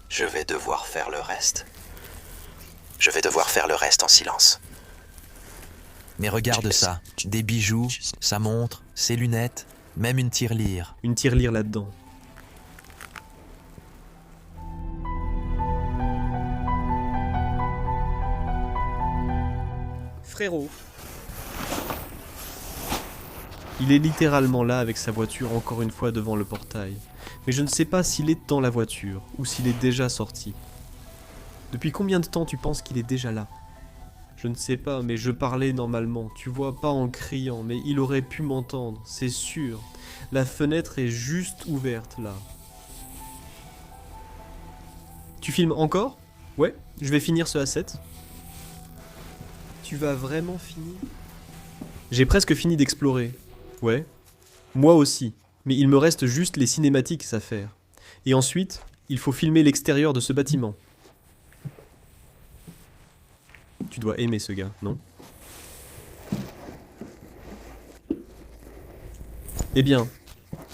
Je vais devoir faire le reste. Je vais devoir faire le reste en silence. Mais regarde ça, des bijoux, sa montre, ses lunettes, même une tirelire. Une tirelire là-dedans. Frérot. Il est littéralement là avec sa voiture encore une fois devant le portail. Mais je ne sais pas s'il est dans la voiture ou s'il est déjà sorti. Depuis combien de temps tu penses qu'il est déjà là? Je ne sais pas, mais je parlais normalement. Tu vois, pas en criant, mais il aurait pu m'entendre, c'est sûr. La fenêtre est juste ouverte là. Tu filmes encore? Ouais, je vais finir ce A7. Tu vas vraiment finir? J'ai presque fini d'explorer. Ouais. Moi aussi. Mais il me reste juste les cinématiques à faire. Et ensuite, il faut filmer l'extérieur de ce bâtiment. Tu dois aimer ce gars, non? Eh bien,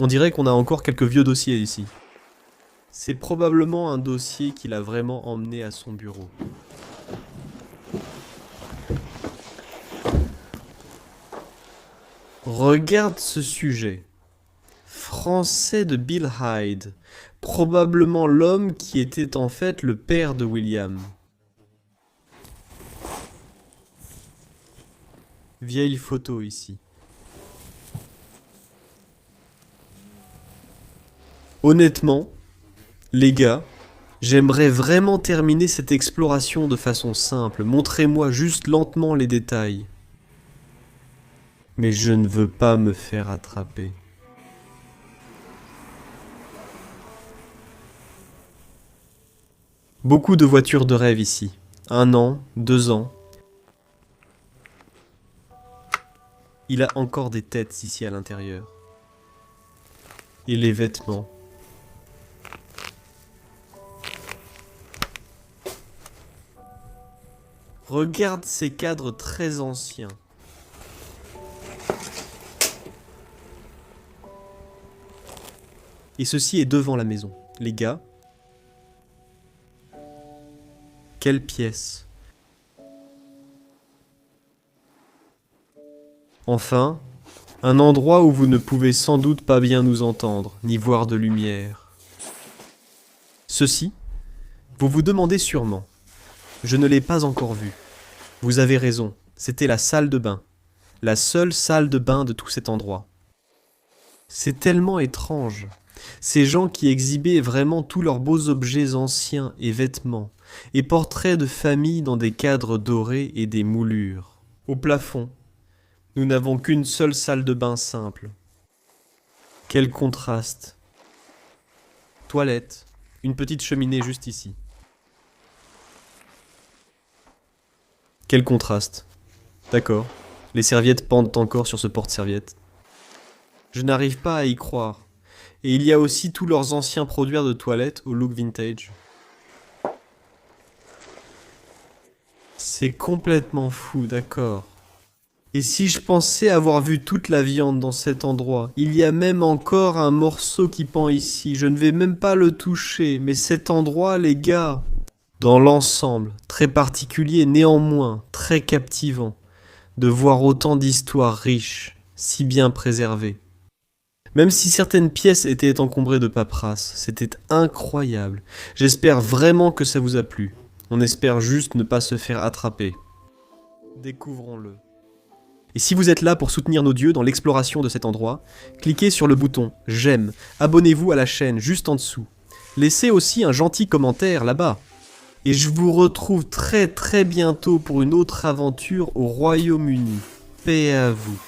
on dirait qu'on a encore quelques vieux dossiers ici. C'est probablement un dossier qu'il a vraiment emmené à son bureau. Regarde ce sujet. Français de Bill Hyde. Probablement l'homme qui était en fait le père de William. Vieille photo ici. Honnêtement, les gars, j'aimerais vraiment terminer cette exploration de façon simple. Montrez-moi juste lentement les détails. Mais je ne veux pas me faire attraper. Beaucoup de voitures de rêve ici. 1 an, 2 ans. Il a encore des têtes ici à l'intérieur. Et les vêtements. Regarde ces cadres très anciens. Et ceci est devant la maison. Les gars, quelle pièce! Enfin, un endroit où vous ne pouvez sans doute pas bien nous entendre, ni voir de lumière. Ceci, vous vous demandez sûrement. Je ne l'ai pas encore vu. Vous avez raison, c'était la salle de bain. La seule salle de bain de tout cet endroit. C'est tellement étrange. Ces gens qui exhibaient vraiment tous leurs beaux objets anciens et vêtements, et portraits de famille dans des cadres dorés et des moulures. Au plafond, nous n'avons qu'une seule salle de bain simple. Quel contraste. Toilette, une petite cheminée juste ici. Quel contraste. D'accord, les serviettes pendent encore sur ce porte-serviette. Je n'arrive pas à y croire. Et il y a aussi tous leurs anciens produits de toilette au look vintage. C'est complètement fou, d'accord. Et si je pensais avoir vu toute la viande dans cet endroit, il y a même encore un morceau qui pend ici, je ne vais même pas le toucher, mais cet endroit, les gars, dans l'ensemble, très particulier, néanmoins, très captivant, de voir autant d'histoires riches, si bien préservées. Même si certaines pièces étaient encombrées de paperasse, c'était incroyable. J'espère vraiment que ça vous a plu. On espère juste ne pas se faire attraper. Découvrons-le. Et si vous êtes là pour soutenir nos dieux dans l'exploration de cet endroit, cliquez sur le bouton « J'aime », abonnez-vous à la chaîne juste en dessous. Laissez aussi un gentil commentaire là-bas. Et je vous retrouve très bientôt pour une autre aventure au Royaume-Uni. Paix à vous.